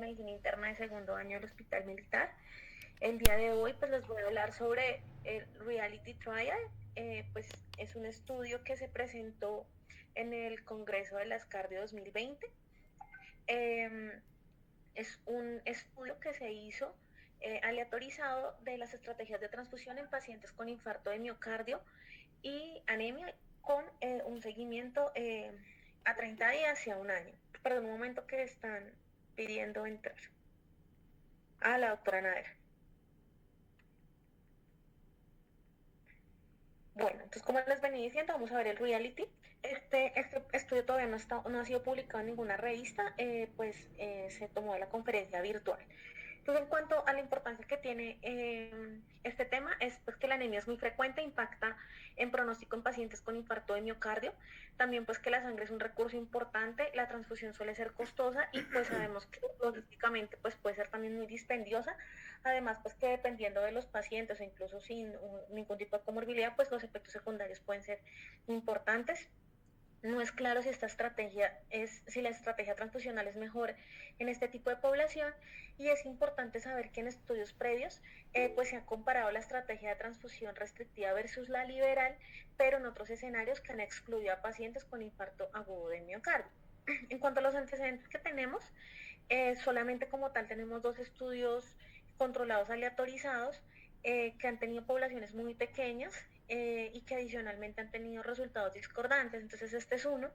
medicina interna de segundo año del Hospital Militar. El día de hoy pues les voy a hablar sobre el Reality Trial. Pues es un estudio que se presentó en el Congreso de las Cardio 2020. Es un estudio que se hizo aleatorizado de las estrategias de transfusión en pacientes con infarto de miocardio y anemia con un seguimiento a 30 días y a un año. Perdón, un momento que están pidiendo entrar. La doctora Nader. Bueno, entonces como les venía diciendo, vamos a ver el reality. Este estudio todavía no ha sido publicado en ninguna revista, se tomó de la conferencia virtual. Entonces, en cuanto a la importancia que tiene este tema, es pues, que la anemia es muy frecuente, impacta en pronóstico en pacientes con infarto de miocardio, también pues que la sangre es un recurso importante, la transfusión suele ser costosa y pues sabemos que logísticamente pues puede ser también muy dispendiosa, además pues que dependiendo de los pacientes o incluso sin ningún tipo de comorbilidad, pues los efectos secundarios pueden ser importantes. No es claro si la estrategia transfusional es mejor en este tipo de población y es importante saber que en estudios previos pues se ha comparado la estrategia de transfusión restrictiva versus la liberal, pero en otros escenarios que han excluido a pacientes con infarto agudo de miocardio. En cuanto a los antecedentes que tenemos, solamente como tal tenemos 2 estudios controlados aleatorizados que han tenido poblaciones muy pequeñas y que adicionalmente han tenido resultados discordantes. Entonces este es uno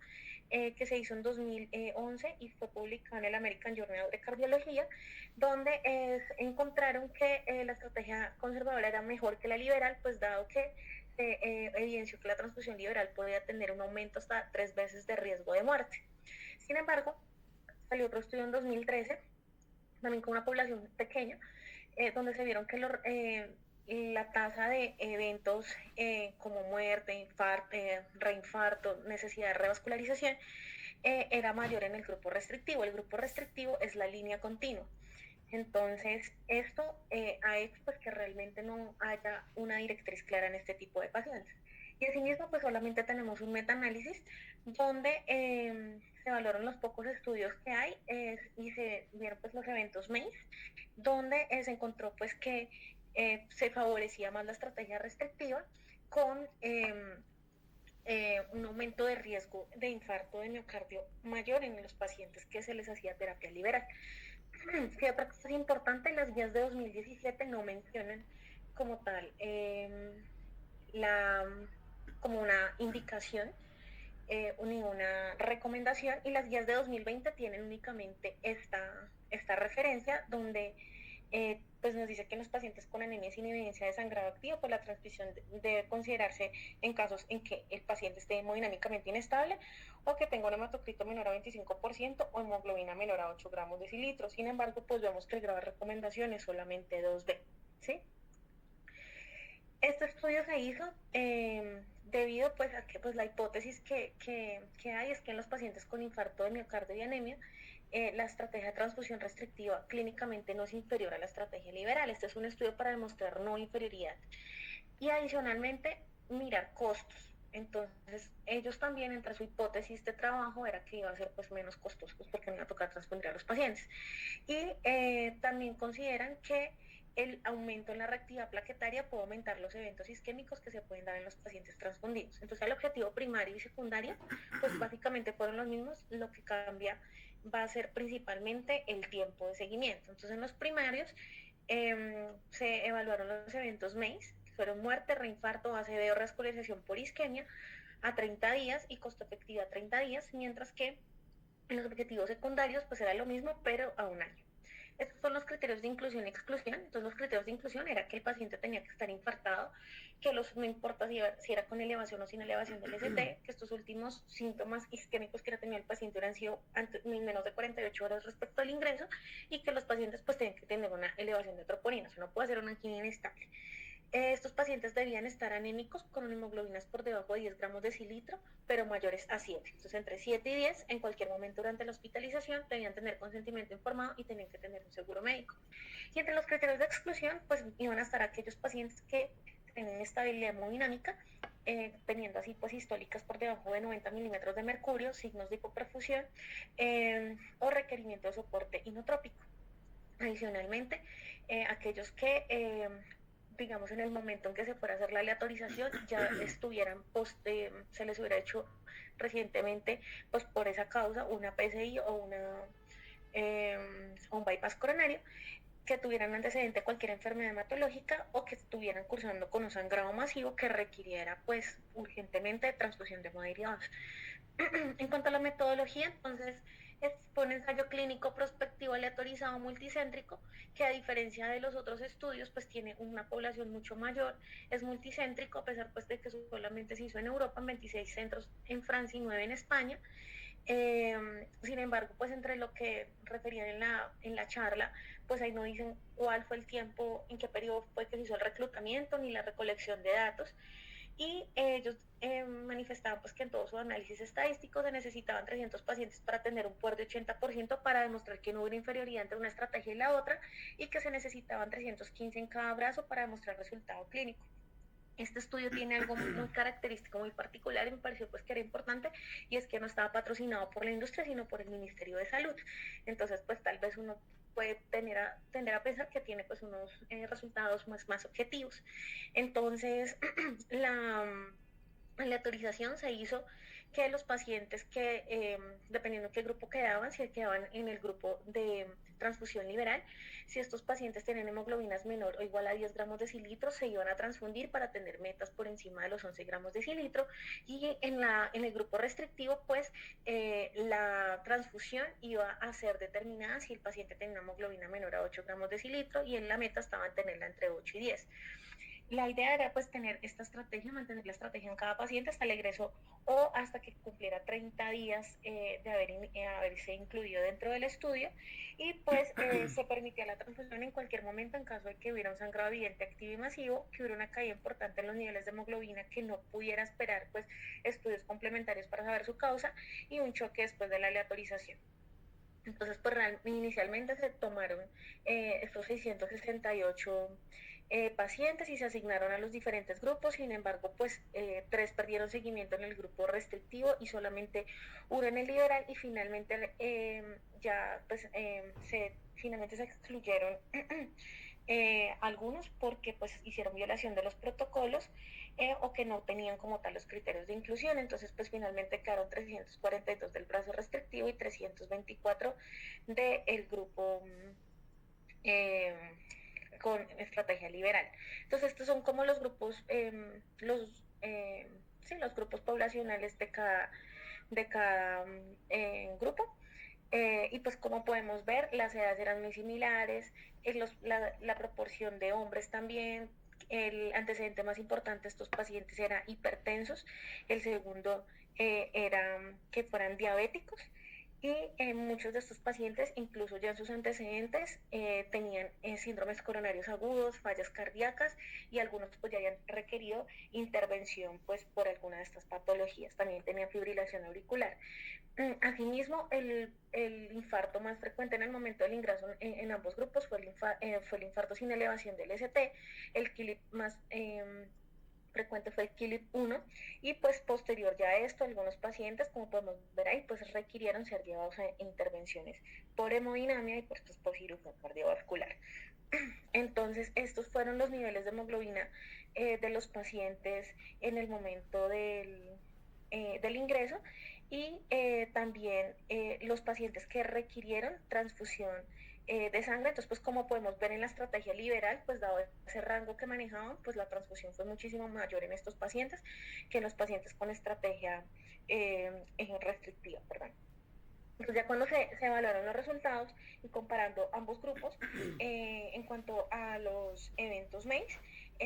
que se hizo en 2011 y fue publicado en el American Journal de Cardiología, donde encontraron que la estrategia conservadora era mejor que la liberal, pues dado que se evidenció que la transfusión liberal podía tener un aumento hasta 3 veces de riesgo de muerte. Sin embargo, salió otro estudio en 2013, también con una población pequeña, donde se vieron que la tasa de eventos como muerte, infarto, reinfarto, necesidad de revascularización era mayor en el grupo restrictivo. El grupo restrictivo es la línea continua. Entonces, esto ha hecho pues, que realmente no haya una directriz clara en este tipo de pacientes. Y asimismo, pues solamente tenemos un metaanálisis donde se valoran los pocos estudios que hay y se vieron pues, los eventos MACE, donde se encontró pues, que se favorecía más la estrategia restrictiva con un aumento de riesgo de infarto de miocardio mayor en los pacientes que se les hacía terapia liberal. Sí, otra cosa importante, las guías de 2017 no mencionan como tal la, como una indicación ni una recomendación, y las guías de 2020 tienen únicamente esta referencia donde pues nos dice que en los pacientes con anemia sin evidencia de sangrado activo, pues la transfusión debe considerarse en casos en que el paciente esté hemodinámicamente inestable o que tenga un hematocrito menor a 25% o hemoglobina menor a 8 gramos de cilitro. Sin embargo, pues vemos que el grado de recomendación es solamente 2B, ¿sí? Este estudio se hizo debido pues a que pues la hipótesis que hay es que en los pacientes con infarto de miocardio y anemia la estrategia de transfusión restrictiva clínicamente no es inferior a la estrategia liberal. Este es un estudio para demostrar no inferioridad. Y adicionalmente, mirar costos. Entonces, ellos también, entre su hipótesis de trabajo, era que iba a ser pues menos costoso, pues, porque no iba a tocar transfundir a los pacientes. Y también consideran que el aumento en la reactividad plaquetaria puede aumentar los eventos isquémicos que se pueden dar en los pacientes transfundidos. Entonces, el objetivo primario y secundario, pues básicamente fueron los mismos. Lo que cambia va a ser principalmente el tiempo de seguimiento. Entonces, en los primarios se evaluaron los eventos MACE, que fueron muerte, reinfarto, ACV o revascularización por isquemia a 30 días y costo efectivo a 30 días, mientras que en los objetivos secundarios pues era lo mismo, pero a un año. Estos son los criterios de inclusión y exclusión. Entonces los criterios de inclusión era que el paciente tenía que estar infartado, que no importa si era con elevación o sin elevación del ST, que estos últimos síntomas isquémicos que tenía el paciente hubieran sido menos de 48 horas respecto al ingreso, y que los pacientes pues tenían que tener una elevación de troponina, o sea, no puede ser una angina inestable. Estos pacientes debían estar anémicos con hemoglobinas por debajo de 10 gramos de cilitro, pero mayores a 7. Entonces, entre 7 y 10, en cualquier momento durante la hospitalización, debían tener consentimiento informado y tenían que tener un seguro médico. Y entre los criterios de exclusión, pues iban a estar aquellos pacientes que tienen estabilidad hemodinámica, teniendo así pues histólicas por debajo de 90 milímetros de mercurio, signos de hipoperfusión o requerimiento de soporte inotrópico. Adicionalmente, aquellos que, digamos, en el momento en que se fuera a hacer la aleatorización, ya estuvieran, se les hubiera hecho recientemente, pues por esa causa, una PCI o un bypass coronario, que tuvieran antecedente de cualquier enfermedad hematológica o que estuvieran cursando con un sangrado masivo que requiriera pues urgentemente transfusión de hemoderivados. En cuanto a la metodología, entonces fue un ensayo clínico prospectivo aleatorizado multicéntrico que, a diferencia de los otros estudios, pues tiene una población mucho mayor, es multicéntrico a pesar pues de que solamente se hizo en Europa, en 26 centros en Francia y 9 en España. Sin embargo, pues entre lo que referían en la charla, pues ahí no dicen cuál fue el tiempo, en qué periodo fue que se hizo el reclutamiento ni la recolección de datos, y ellos manifestaban pues que en todo su análisis estadístico se necesitaban 300 pacientes para tener un poder de 80% para demostrar que no hubiera inferioridad entre una estrategia y la otra, y que se necesitaban 315 en cada brazo para demostrar resultado clínico. Este estudio tiene algo muy característico, muy particular, y me pareció pues que era importante, y es que no estaba patrocinado por la industria, sino por el Ministerio de Salud. Entonces, pues tal vez uno puede tender a pensar que tiene pues unos resultados más objetivos. Entonces, la autorización se hizo que los pacientes que, dependiendo de qué grupo quedaban, si quedaban en el grupo de transfusión liberal, si estos pacientes tenían hemoglobinas menor o igual a 10 gramos de cilitro, se iban a transfundir para tener metas por encima de los 11 gramos de cilitro, y en el grupo restrictivo, pues la transfusión iba a ser determinada si el paciente tenía una hemoglobina menor a 8 gramos de cilitro, y en la meta estaban tenerla entre 8 y 10. La idea era pues tener esta estrategia, mantener la estrategia en cada paciente hasta el egreso o hasta que cumpliera 30 días de haberse incluido dentro del estudio, y pues se permitía la transfusión en cualquier momento en caso de que hubiera un sangrado evidente, activo y masivo, que hubiera una caída importante en los niveles de hemoglobina que no pudiera esperar pues estudios complementarios para saber su causa, y un choque después de la aleatorización. Entonces, pues inicialmente se tomaron estos 668 pacientes y se asignaron a los diferentes grupos. Sin embargo, pues 3 perdieron seguimiento en el grupo restrictivo y solamente uno en el liberal, y finalmente finalmente se excluyeron algunos porque pues hicieron violación de los protocolos, o que no tenían como tal los criterios de inclusión. Entonces pues finalmente quedaron 342 del brazo restrictivo y 324 del grupo eh, con estrategia liberal. Entonces estos son como los grupos, los grupos poblacionales de cada grupo. Y pues como podemos ver, las edades eran muy similares, la proporción de hombres también. El antecedente más importante de estos pacientes era hipertensos, el segundo era que fueran diabéticos, y muchos de estos pacientes, incluso ya en sus antecedentes, tenían síndromes coronarios agudos, fallas cardíacas, y algunos pues ya habían requerido intervención pues por alguna de estas patologías. También tenían fibrilación auricular. Asimismo, el infarto más frecuente en el momento del ingreso en ambos grupos fue el infarto sin elevación del ST. El KILIP más frecuente fue el KILIP-1, y pues posterior ya a esto, algunos pacientes, como podemos ver ahí, pues requirieron ser llevados a intervenciones por hemodinamia y pues por cirugía cardiovascular. Entonces, estos fueron los niveles de hemoglobina de los pacientes en el momento del ingreso, y también los pacientes que requirieron transfusión de sangre. Entonces, pues como podemos ver en la estrategia liberal, pues dado ese rango que manejaban, pues la transfusión fue muchísimo mayor en estos pacientes que en los pacientes con estrategia restrictiva, perdón. Entonces ya cuando se evaluaron los resultados y comparando ambos grupos, en cuanto a los eventos MACE,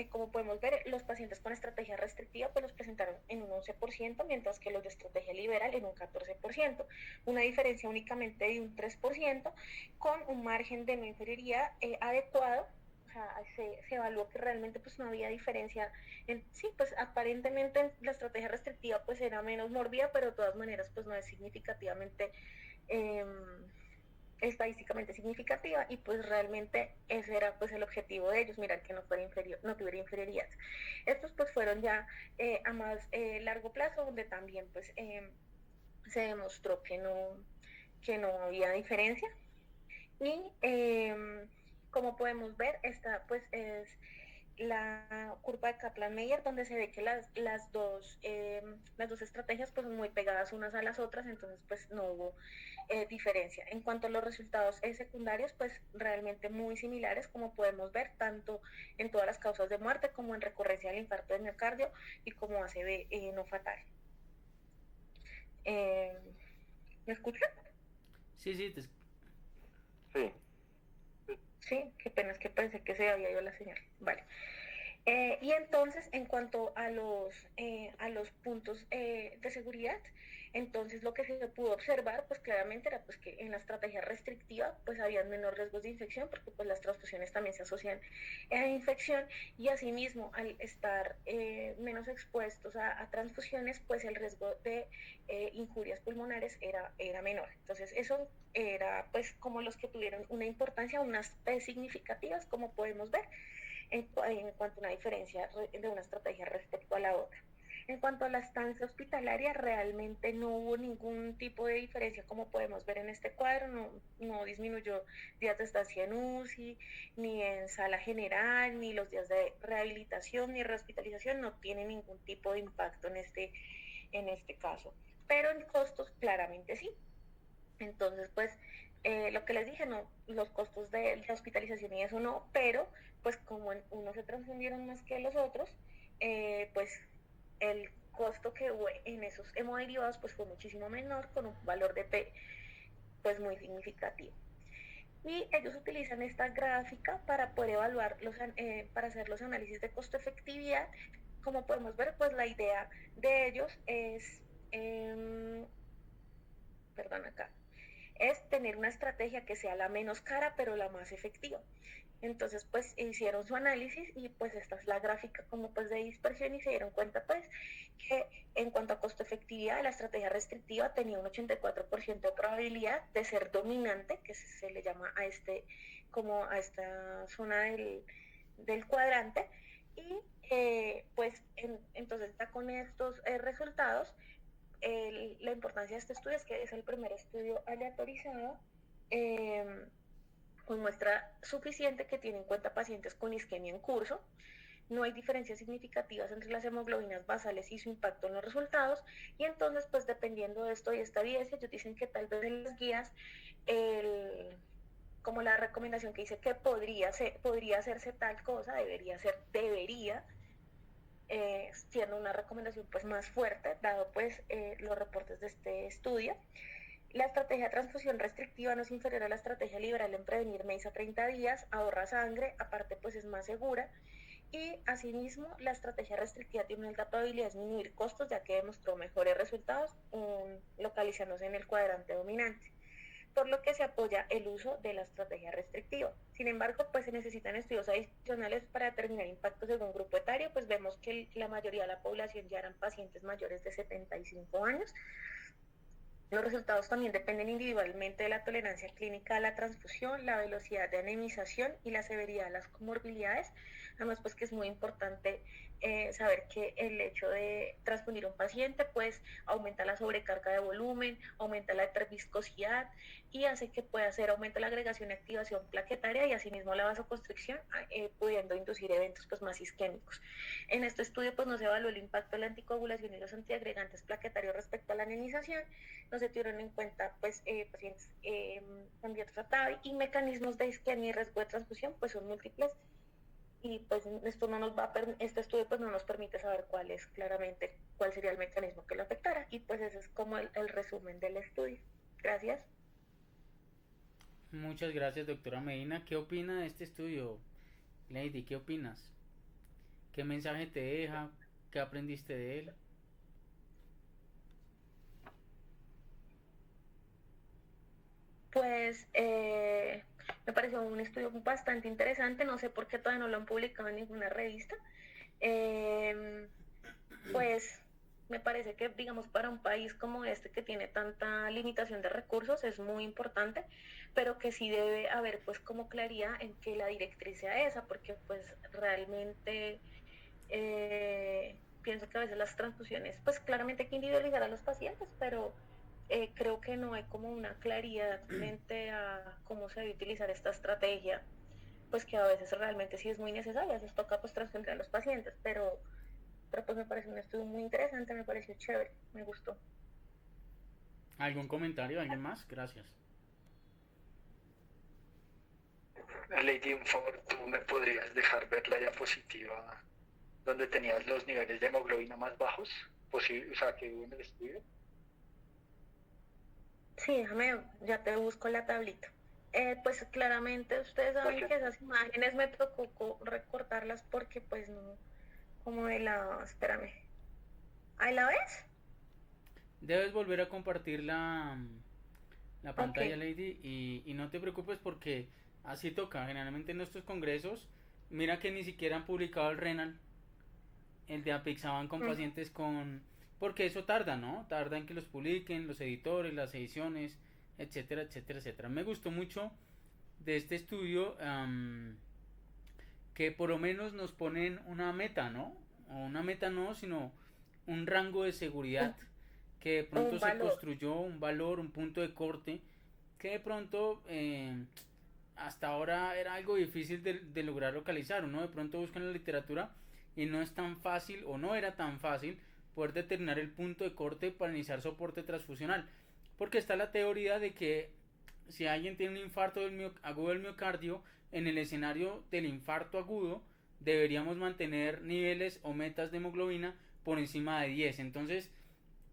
como podemos ver, los pacientes con estrategia restrictiva pues los presentaron en un 11%, mientras que los de estrategia liberal en un 14%, una diferencia únicamente de un 3%, con un margen de no inferioridad adecuado. O sea, se evaluó que realmente pues no había diferencia. Sí, pues aparentemente la estrategia restrictiva pues era menos mórbida, pero de todas maneras pues no es significativamente eh, estadísticamente significativa, y pues realmente ese era pues el objetivo de ellos, mirar que no tuviera inferioridad. Estos pues fueron ya a más largo plazo, donde también pues se demostró que no había diferencia. Y como podemos ver, esta pues es la curva de Kaplan-Meier, donde se ve que las dos estrategias pues son muy pegadas unas a las otras, entonces pues no hubo diferencia. En cuanto a los resultados secundarios, pues realmente muy similares, como podemos ver, tanto en todas las causas de muerte como en recurrencia del infarto de miocardio y como ACV no fatal. ¿Me escuchan? Sí, sí, Sí. Sí, qué pena, es que pensé que se había ido la señal. Vale. Y entonces, en cuanto a los puntos de seguridad, entonces lo que se pudo observar, pues claramente era pues que en la estrategia restrictiva, pues había menor riesgos de infección, porque pues las transfusiones también se asocian a infección, y asimismo, al estar menos expuestos a transfusiones, pues el riesgo de injurias pulmonares era menor. Entonces, eso era pues como los que tuvieron una importancia, unas P significativas, como podemos ver en cuanto a una diferencia de una estrategia respecto a la otra. En cuanto a la estancia hospitalaria, realmente no hubo ningún tipo de diferencia, como podemos ver en este cuadro, no disminuyó días de estancia en UCI, ni en sala general, ni los días de rehabilitación, ni rehospitalización, no tiene ningún tipo de impacto en este caso. Pero en costos, claramente sí. Entonces, pues, lo que les dije, no, los costos de hospitalización y eso no, pero pues como unos se transfundieron más que los otros, pues el costo que hubo en esos hemoderivados pues fue muchísimo menor, con un valor de P pues muy significativo. Y ellos utilizan esta gráfica para poder evaluar, para hacer los análisis de costo-efectividad. Como podemos ver, pues la idea de ellos es, perdón acá, es tener una estrategia que sea la menos cara, pero la más efectiva. Entonces, pues hicieron su análisis y pues esta es la gráfica como pues de dispersión y se dieron cuenta pues que en cuanto a costo efectividad, la estrategia restrictiva tenía un 84% de probabilidad de ser dominante, que se le llama a como a esta zona del cuadrante, y pues entonces ya con estos resultados la importancia de este estudio es que es el primer estudio aleatorizado con muestra suficiente que tiene en cuenta pacientes con isquemia en curso. No hay diferencias significativas entre las hemoglobinas basales y su impacto en los resultados. Y entonces, pues dependiendo de esto y esta evidencia, ellos dicen que tal vez en las guías, como la recomendación que dice que podría hacerse tal cosa, debería, siendo una recomendación pues más fuerte, dado pues los reportes de este estudio. La estrategia de transfusión restrictiva no es inferior a la estrategia liberal en prevenir MEIS a 30 días, ahorra sangre, aparte pues es más segura, y asimismo la estrategia restrictiva tiene una alta probabilidad de disminuir costos, ya que demostró mejores resultados localizándose en el cuadrante dominante, por lo que se apoya el uso de la estrategia restrictiva. Sin embargo, pues se necesitan estudios adicionales para determinar impactos según grupo etario, pues vemos que la mayoría de la población ya eran pacientes mayores de 75 años. Los resultados también dependen individualmente de la tolerancia clínica a la transfusión, la velocidad de anemización y la severidad de las comorbilidades. Además, pues que es muy importante saber que el hecho de transfundir un paciente pues aumenta la sobrecarga de volumen, aumenta la hiperviscosidad y hace que pueda hacer aumento la agregación y activación plaquetaria y asimismo la vasoconstricción, pudiendo inducir eventos pues más isquémicos. En este estudio pues no se evaluó el impacto de la anticoagulación y los antiagregantes plaquetarios respecto a la anemización, no se tuvieron en cuenta pues pacientes candidatos a TAVI y mecanismos de isquemia y riesgo de transfusión pues son múltiples y pues esto no nos va este estudio pues no nos permite saber cuál sería el mecanismo que lo afectara y pues ese es como el resumen del estudio. Gracias. muchas gracias, doctora Medina. ¿Qué opina de este estudio, Lady? ¿Qué opinas? ¿Qué mensaje te deja? ¿Qué aprendiste de él? Pues me pareció un estudio bastante interesante, no sé por qué todavía no lo han publicado en ninguna revista. Eh, pues me parece que, digamos, para un país como este que tiene tanta limitación de recursos es muy importante, pero que sí debe haber pues como claridad en que la directriz sea esa, porque pues realmente pienso que a veces las transfusiones, pues claramente hay que individualizar a los pacientes, pero creo que no hay como una claridad frente a cómo se debe utilizar esta estrategia, pues que a veces realmente sí es muy necesaria, a veces toca pues transfundir a los pacientes, pero pues me parece un estudio muy interesante, me pareció chévere, me gustó. ¿Algún comentario? ¿Alguien más? Gracias. Lady, un favor, ¿tú me podrías dejar ver la diapositiva donde tenías los niveles de hemoglobina más bajos? Posible, o sea, que hubo en el estudio. Sí, déjame, ya te busco la tablita. Pues claramente ustedes saben que esas imágenes me tocó recortarlas porque pues no, como de la, espérame, ¿ahí la ves? Debes volver a compartir la Ok. pantalla, Lady, y no te preocupes porque así toca. Generalmente en estos congresos, mira que ni siquiera han publicado el renal, el de Apixaban con Mm. pacientes con... Porque eso tarda, ¿no? Tarda en que los publiquen, los editores, las ediciones, etcétera, etcétera, etcétera. Me gustó mucho de este estudio que por lo menos nos ponen una meta, ¿no? O una meta no, sino un rango de seguridad que de pronto Un se valor. construyó, un valor, un punto de corte, que de pronto hasta ahora era algo difícil de lograr localizar. Uno de pronto busca en la literatura y no es tan fácil o no era tan fácil poder determinar el punto de corte para iniciar soporte transfusional. Porque está la teoría de que si alguien tiene un infarto agudo del miocardio, en el escenario del infarto agudo deberíamos mantener niveles o metas de hemoglobina por encima de 10. Entonces,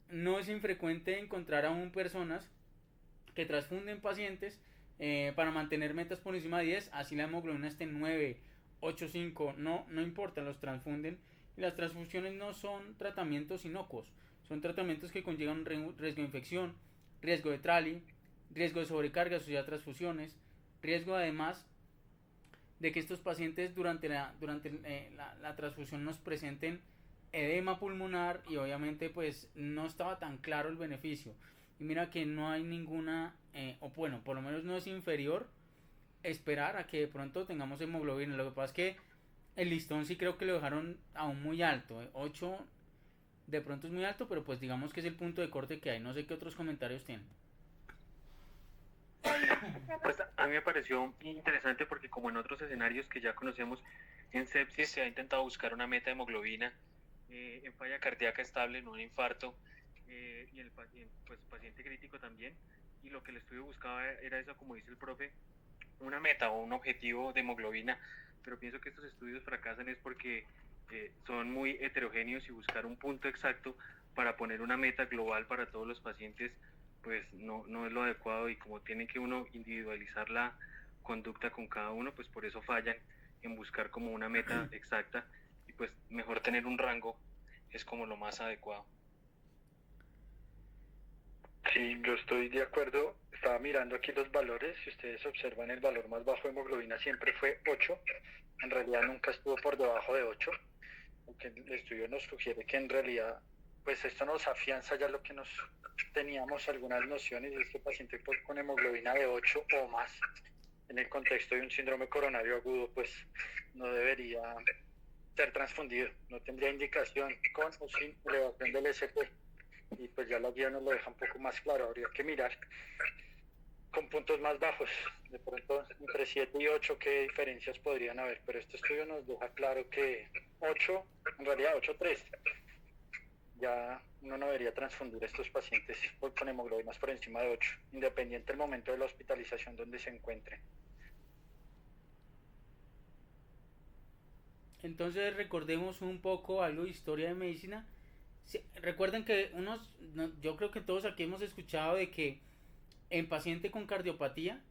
no es infrecuente encontrar aún personas que transfunden pacientes para mantener metas por encima de 10, así la hemoglobina esté en 9, 8, 5, no importa, los transfunden. Y las transfusiones no son tratamientos inocuos, son tratamientos que conllevan riesgo de infección, riesgo de trali, riesgo de sobrecarga asociada a transfusiones, riesgo además de que estos pacientes durante la transfusión nos presenten edema pulmonar y obviamente pues no estaba tan claro el beneficio. Y mira que no hay ninguna, o bueno, por lo menos no es inferior esperar a que de pronto tengamos hemoglobina. Lo que pasa es que el listón sí creo que lo dejaron aún muy alto. 8 de pronto es muy alto, pero pues digamos que es el punto de corte que hay. No sé qué otros comentarios tienen. Pues a mí me pareció interesante porque como en otros escenarios que ya conocemos, en sepsis se ha intentado buscar una meta de hemoglobina, en falla cardíaca estable, no en infarto, y en el pues, paciente crítico también, y lo que el estudio buscaba era eso, como dice el profe, una meta o un objetivo de hemoglobina, pero pienso que estos estudios fracasan es porque son muy heterogéneos y buscar un punto exacto para poner una meta global para todos los pacientes pues no es lo adecuado, y como tiene que uno individualizar la conducta con cada uno, pues por eso fallan en buscar como una meta exacta, y pues mejor tener un rango es como lo más adecuado. Sí, yo estoy de acuerdo. Estaba mirando aquí los valores. Si ustedes observan, el valor más bajo de hemoglobina siempre fue 8. En realidad nunca estuvo por debajo de 8. Porque el estudio nos sugiere que en realidad, pues esto nos afianza ya lo que nos teníamos algunas nociones, y es que el paciente con hemoglobina de 8 o más, en el contexto de un síndrome coronario agudo, pues no debería ser transfundido. No tendría indicación con o sin elevación del SP. Y pues ya la guía nos lo deja un poco más claro. Habría que mirar con puntos más bajos, de pronto entre 7 y 8 qué diferencias podrían haber, pero este estudio nos deja claro que 8, en realidad 8,3, ya uno no debería transfundir a estos pacientes con hemoglobinas por encima de 8, independiente del momento de la hospitalización donde se encuentren. Entonces recordemos un poco algo de historia de medicina. Sí, recuerden que yo creo que todos aquí hemos escuchado de que en paciente con cardiopatía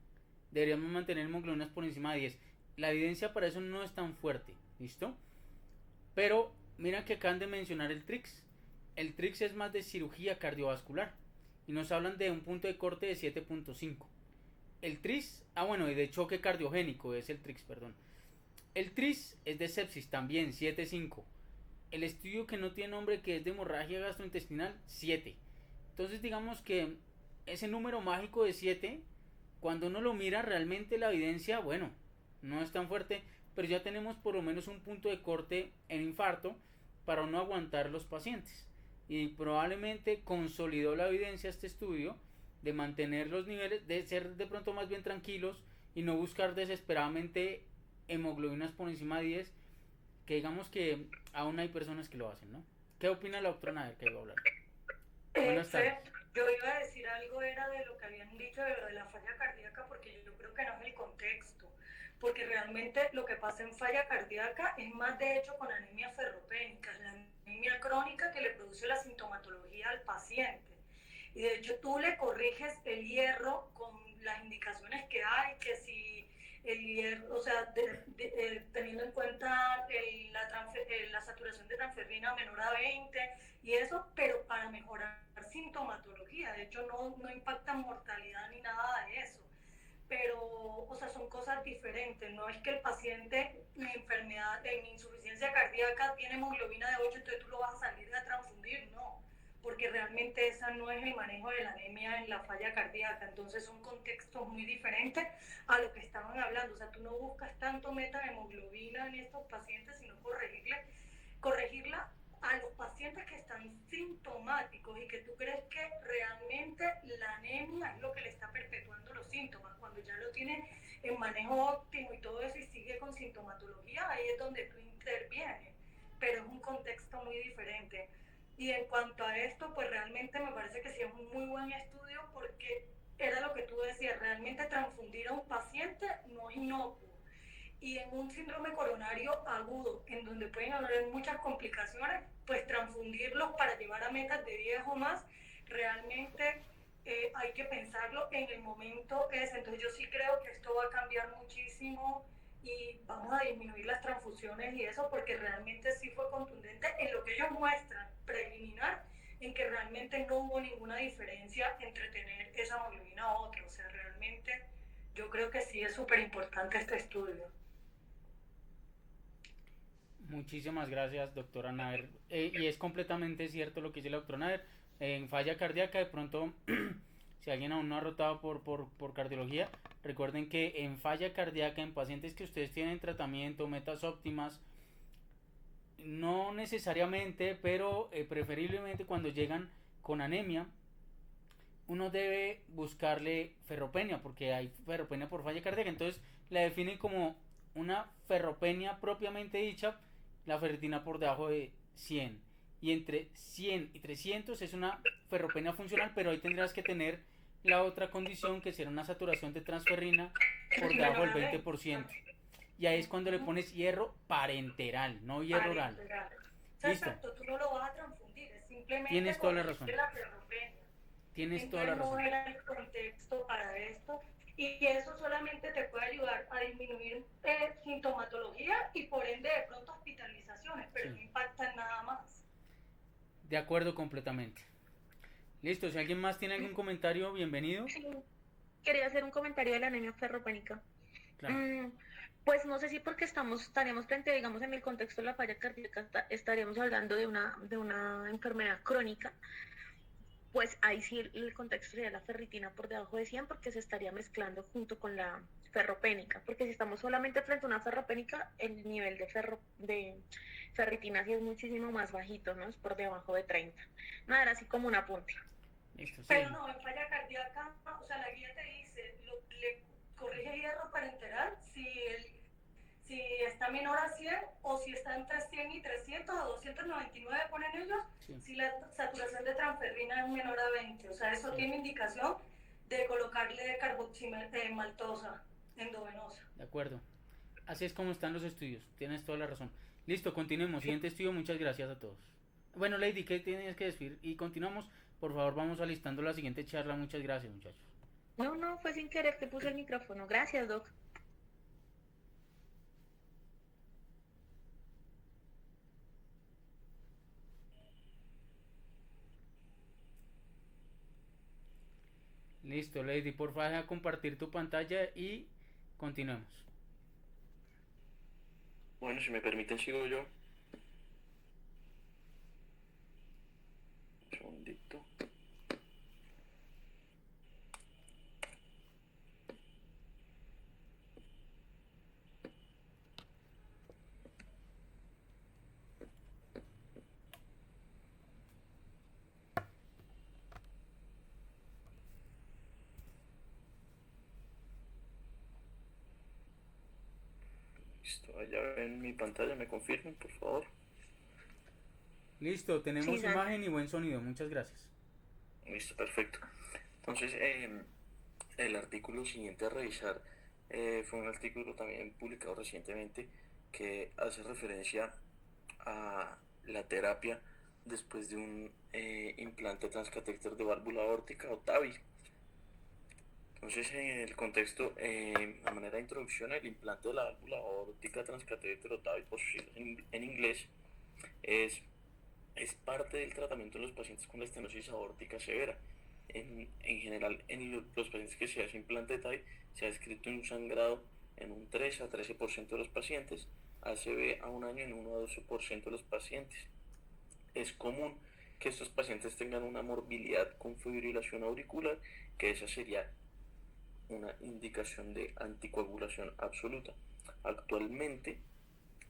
deberíamos mantener hemoglobinas por encima de 10. La evidencia para eso no es tan fuerte, ¿listo? Pero mira que acaban de mencionar el TRIX. El TRIX es más de cirugía cardiovascular y nos hablan de un punto de corte de 7.5. El TRIS, bueno, y de choque cardiogénico es el TRIX, perdón. El TRIS es de sepsis también, 7.5. El estudio que no tiene nombre, que es de hemorragia gastrointestinal, 7. Entonces digamos que ese número mágico de 7, cuando uno lo mira realmente la evidencia, bueno, no es tan fuerte, pero ya tenemos por lo menos un punto de corte en infarto para no aguantar los pacientes. y probablemente consolidó la evidencia este estudio de mantener los niveles, de ser de pronto más bien tranquilos y no buscar desesperadamente hemoglobinas por encima de 10, que digamos que aún hay personas que lo hacen, ¿no? ¿Qué opina la doctora Nader que iba a hablar? Buenas tardes. Yo iba a decir algo, era de lo que habían dicho de lo de la falla cardíaca, porque yo creo que no es el contexto, porque realmente lo que pasa en falla cardíaca es más de hecho con anemia ferropénica, la anemia crónica que le produce la sintomatología al paciente. Y de hecho tú le corriges el hierro con las indicaciones que hay, que si el hierro, o sea, teniendo en cuenta la saturación de transferrina menor a 20 y eso, pero para mejorar sintomatología. De hecho, no impacta mortalidad ni nada de eso. Pero, o sea, son cosas diferentes. No es que el paciente en enfermedad, en insuficiencia cardíaca, tiene hemoglobina de 8, entonces tú lo vas a salir a transfundir. No, porque realmente esa no es el manejo de la anemia en la falla cardíaca. Entonces son contextos muy diferentes a lo que estaban hablando. O sea, tú no buscas tanto metahemoglobina en estos pacientes, sino corregirla a los pacientes que están sintomáticos y que tú crees que realmente la anemia es lo que le está perpetuando los síntomas. Cuando ya lo tienes en manejo óptimo y todo eso y sigue con sintomatología, ahí es donde tú intervienes, pero es un contexto muy diferente. Y en cuanto a esto, pues realmente me parece que sí es un muy buen estudio, porque era lo que tú decías, realmente transfundir a un paciente no es inocuo. Y en un síndrome coronario agudo, en donde pueden haber muchas complicaciones, pues transfundirlos para llevar a metas de 10 o más, realmente hay que pensarlo en el momento ese. Entonces yo sí creo que esto va a cambiar muchísimo y vamos a disminuir las transfusiones y eso, porque realmente sí fue contundente en lo que ellos muestran preliminar, en que realmente no hubo ninguna diferencia entre tener esa hemoglobina u otra. O sea, realmente yo creo que sí es súper importante este estudio. Muchísimas gracias, doctora Nader. Y es completamente cierto lo que dice la doctora Nader. En falla cardíaca, de pronto, si alguien aún no ha rotado por cardiología, recuerden que en falla cardíaca, en pacientes que ustedes tienen tratamiento, metas óptimas, no necesariamente, pero preferiblemente cuando llegan con anemia, uno debe buscarle ferropenia, porque hay ferropenia por falla cardíaca. Entonces la definen como una ferropenia propiamente dicha, la ferritina por debajo de 100. Y entre 100 y 300 es una ferropenia funcional, pero ahí tendrás que tener la otra condición, que será una saturación de transferrina por debajo del 20%. Y ahí es cuando le pones hierro parenteral, no hierro oral. Listo. Exacto, tú no lo vas a transfundir, es simplemente tienes toda la razón. La ferropenia. Tienes Entonces, toda la razón. No era el contexto para esto, y eso solamente te puede ayudar a disminuir sintomatología y por ende de pronto hospitalizaciones, pero sí, no impacta en nada más. De acuerdo completamente. Listo, si alguien más tiene algún comentario, bienvenido. Sí, quería hacer un comentario de la anemia ferropénica. Claro. Pues no sé si porque estaríamos frente, digamos, en el contexto de la falla cardíaca, estaríamos hablando de una enfermedad crónica. Pues ahí sí el contexto sería la ferritina por debajo de 100, porque se estaría mezclando junto con la ferropénica, porque si estamos solamente frente a una ferropénica, el nivel de ferritina sí es muchísimo más bajito, ¿no? Es por debajo de 30. Nada, era así como un apunte. Listo, sí. Pero no, en falla cardíaca, o sea, la guía te dice, le corrige hierro parenteral si está menor a 100, o si está entre 100 y 300 o 299 ponen ellos, sí, si la saturación de transferrina es menor a 20. O sea, eso sí tiene indicación de colocarle carboximaltosa endovenosa. De acuerdo. Así es como están los estudios. Tienes toda la razón. Listo, continuemos. Siguiente estudio. Muchas gracias a todos. Bueno, Lady, ¿qué tienes que decir? Y continuamos. Por favor, vamos alistando la siguiente charla. Muchas gracias, muchachos. No, fue sin querer que puse el micrófono. Gracias, Doc. Listo, Lady, por favor, deja compartir tu pantalla y continuemos. Bueno, si me permiten, sigo yo. Un segundito. allá ven mi pantalla, me confirmen, por favor. Listo, tenemos Sí, Santi. imagen y buen sonido, muchas gracias. Listo, perfecto. Entonces, el artículo siguiente a revisar fue un artículo también publicado recientemente que hace referencia a la terapia después de un implante transcatéter de válvula aórtica o TAVI. Entonces, en el contexto, a manera de introducción, el implante de la válvula aórtica transcatéter o TAVI, por sus siglas en inglés, es, es parte del tratamiento de los pacientes con la estenosis aórtica severa. En general, los pacientes que se hace implante de TAVI, se ha descrito un sangrado en un 3 a 13% de los pacientes, ACV a un año en 1 a 12% de los pacientes. Es común que estos pacientes tengan una morbilidad con fibrilación auricular, que esa sería una indicación de anticoagulación absoluta. Actualmente,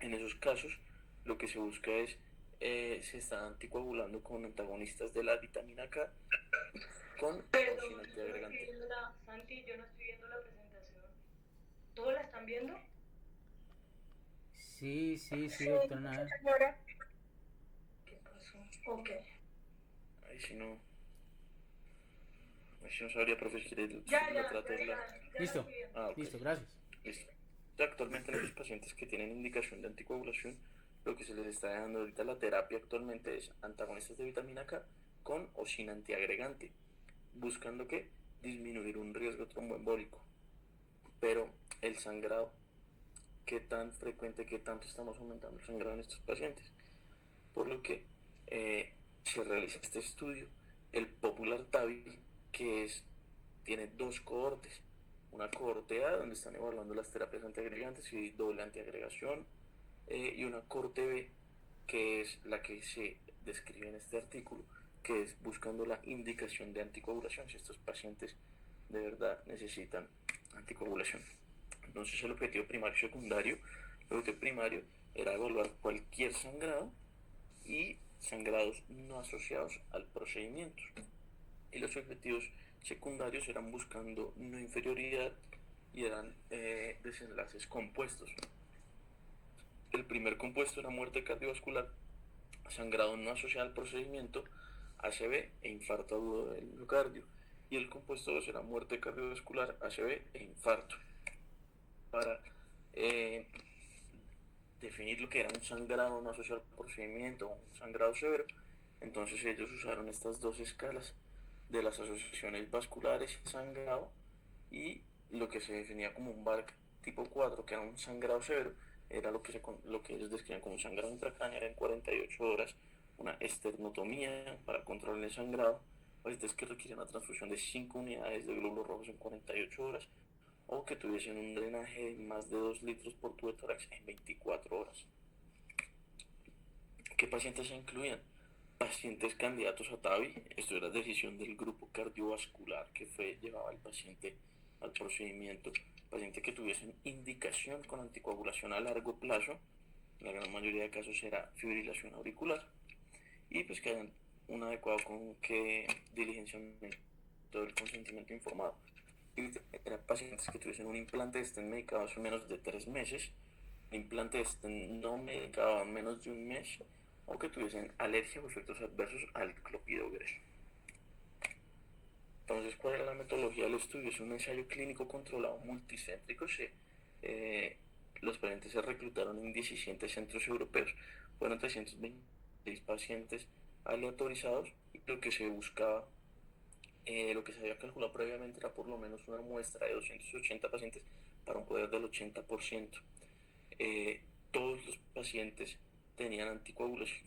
en esos casos, lo que se busca es, se está anticoagulando con antagonistas de la vitamina K, con Perdón, o sin yo no estoy antiagregante. viendo Santi, yo no estoy viendo la presentación. ¿Todos la están viendo? Sí, sí, sí, Sí, doctora Nader. señora. ¿Qué pasó? Ok. Ahí si no sabría, profe, si quiere Ya, la ya, trato ya, de la... ya, ya la Listo, estoy viendo. Ah, ok. listo, gracias. Listo. Actualmente en los pacientes que tienen indicación de anticoagulación, lo que se les está dando ahorita la terapia actualmente es antagonistas de vitamina K con o sin antiagregante, buscando que disminuir un riesgo tromboembólico. Pero el sangrado, ¿qué tan frecuente, qué tanto estamos aumentando el sangrado en estos pacientes? Por lo que se realiza este estudio, el Popular TAVI, que tiene dos cohortes. Una cohorte A, donde están evaluando las terapias antiagregantes y doble antiagregación, y una cohorte B, que es la que se describe en este artículo, que es buscando la indicación de anticoagulación, si estos pacientes de verdad necesitan anticoagulación. Entonces el objetivo primario y secundario, el objetivo primario era evaluar cualquier sangrado y sangrados no asociados al procedimiento. Y los objetivos secundarios eran buscando no inferioridad y eran desenlaces compuestos. El primer compuesto era muerte cardiovascular, sangrado no asociado al procedimiento, ACV e infarto agudo del miocardio. Y el compuesto 2 era muerte cardiovascular, ACV e infarto. Para definir lo que era un sangrado no asociado al procedimiento o un sangrado severo, entonces ellos usaron estas dos escalas de las asociaciones vasculares y sangrado, y lo que se definía como un BARC tipo 4, que era un sangrado severo, era lo que ellos describían como un sangrado intracraneal en 48 horas, una esternotomía para controlar el sangrado, pacientes que requieren una transfusión de 5 unidades de glóbulos rojos en 48 horas, o que tuviesen un drenaje de más de 2 litros por tubo de tórax en 24 horas. ¿Qué pacientes se incluían? Pacientes candidatos a TAVI, esto era decisión del grupo cardiovascular que llevaba al paciente al procedimiento, pacientes que tuviesen indicación con anticoagulación a largo plazo, en la gran mayoría de casos era fibrilación auricular, y pues que hayan un adecuado diligenciamiento del consentimiento informado. Y eran pacientes que tuviesen un implante de stent medicado hace menos de 3 meses, un implante de stent no medicado en menos de un mes, o que tuviesen alergia o efectos adversos al clopidogrel. Entonces, ¿cuál era la metodología del estudio? Es un ensayo clínico controlado multicéntrico. Los pacientes se reclutaron en 17 centros europeos. Fueron 326 pacientes aleatorizados, y lo que se buscaba, lo que se había calculado previamente era por lo menos una muestra de 280 pacientes para un poder del 80%. Todos los pacientes tenían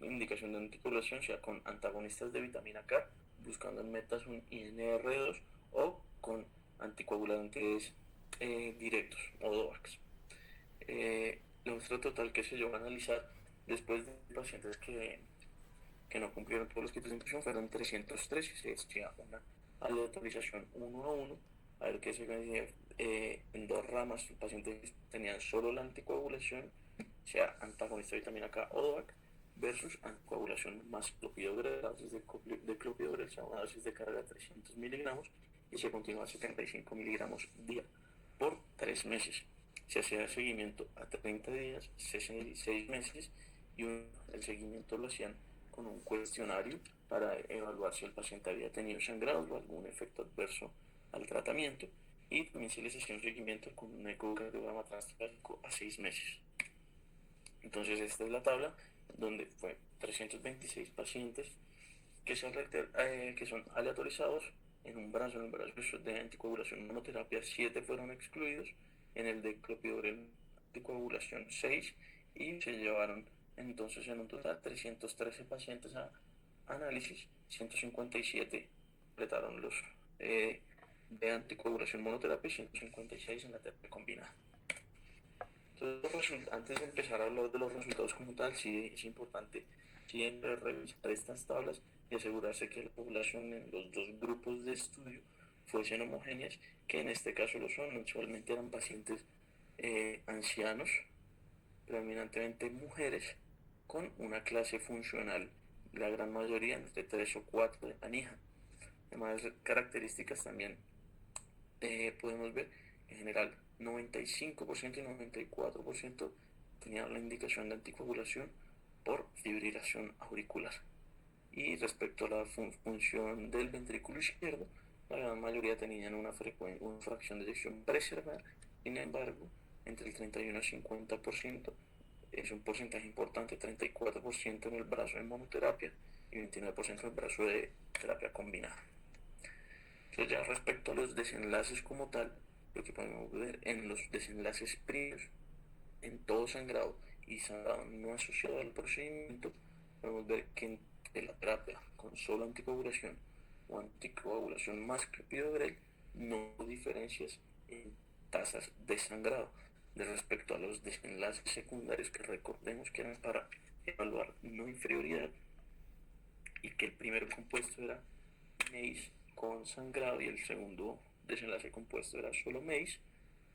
indicación de anticoagulación, sea con antagonistas de vitamina K, buscando en metas un INR2, o con anticoagulantes directos o DOACs. La muestra total que se llegó a analizar después de pacientes que no cumplieron todos los criterios de inclusión fueron 303, y se hacía una aleatorización 1 a 1, a ver qué se veía en 2 ramas. Los pacientes tenían solo la anticoagulación, sea antagonista de vitamina K o DOAC, versus anticoagulación más clopidogrel, dosis de clopidogrel, sea una dosis de carga de 300 miligramos, y se continúa a 75 miligramos día por 3 meses. Se hacía seguimiento a 30 días, 6 meses y el seguimiento lo hacían con un cuestionario para evaluar si el paciente había tenido sangrados o algún efecto adverso al tratamiento, y también se les hacía un seguimiento con un ecocardiograma transcraniano a 6 meses. Entonces esta es la tabla donde fue 326 pacientes que son aleatorizados en el brazo de anticoagulación monoterapia. 7 fueron excluidos, en el de clopidogrel anticoagulación 6, y se llevaron entonces en un total 313 pacientes a análisis. 157 completaron los de anticoagulación monoterapia y 156 en la terapia combinada. Entonces, antes de empezar a hablar de los resultados como tal, sí es importante siempre revisar estas tablas y asegurarse que la población en los dos grupos de estudio fuesen homogéneas, que en este caso lo son. Usualmente eran pacientes ancianos, predominantemente mujeres, con una clase funcional, la gran mayoría entre 3 o 4 de manija. Además, características también podemos ver, en general 95% y 94% tenían la indicación de anticoagulación por fibrilación auricular. Y respecto a la función del ventrículo izquierdo, la gran mayoría tenían una fracción de eyección preservada. Sin embargo, entre el 31 y 50% es un porcentaje importante, 34% en el brazo de monoterapia y 29% en el brazo de terapia combinada. Entonces, ya respecto a los desenlaces como tal, lo que podemos ver en los desenlaces previos, en todo sangrado y sangrado no asociado al procedimiento, podemos ver que en la terapia con solo anticoagulación o anticoagulación más clopidogrel no hubo diferencias en tasas de sangrado de respecto a los desenlaces secundarios, que recordemos que eran para evaluar no inferioridad, y que el primer compuesto era MACE con sangrado y el segundo desenlace compuesto era solo MACE.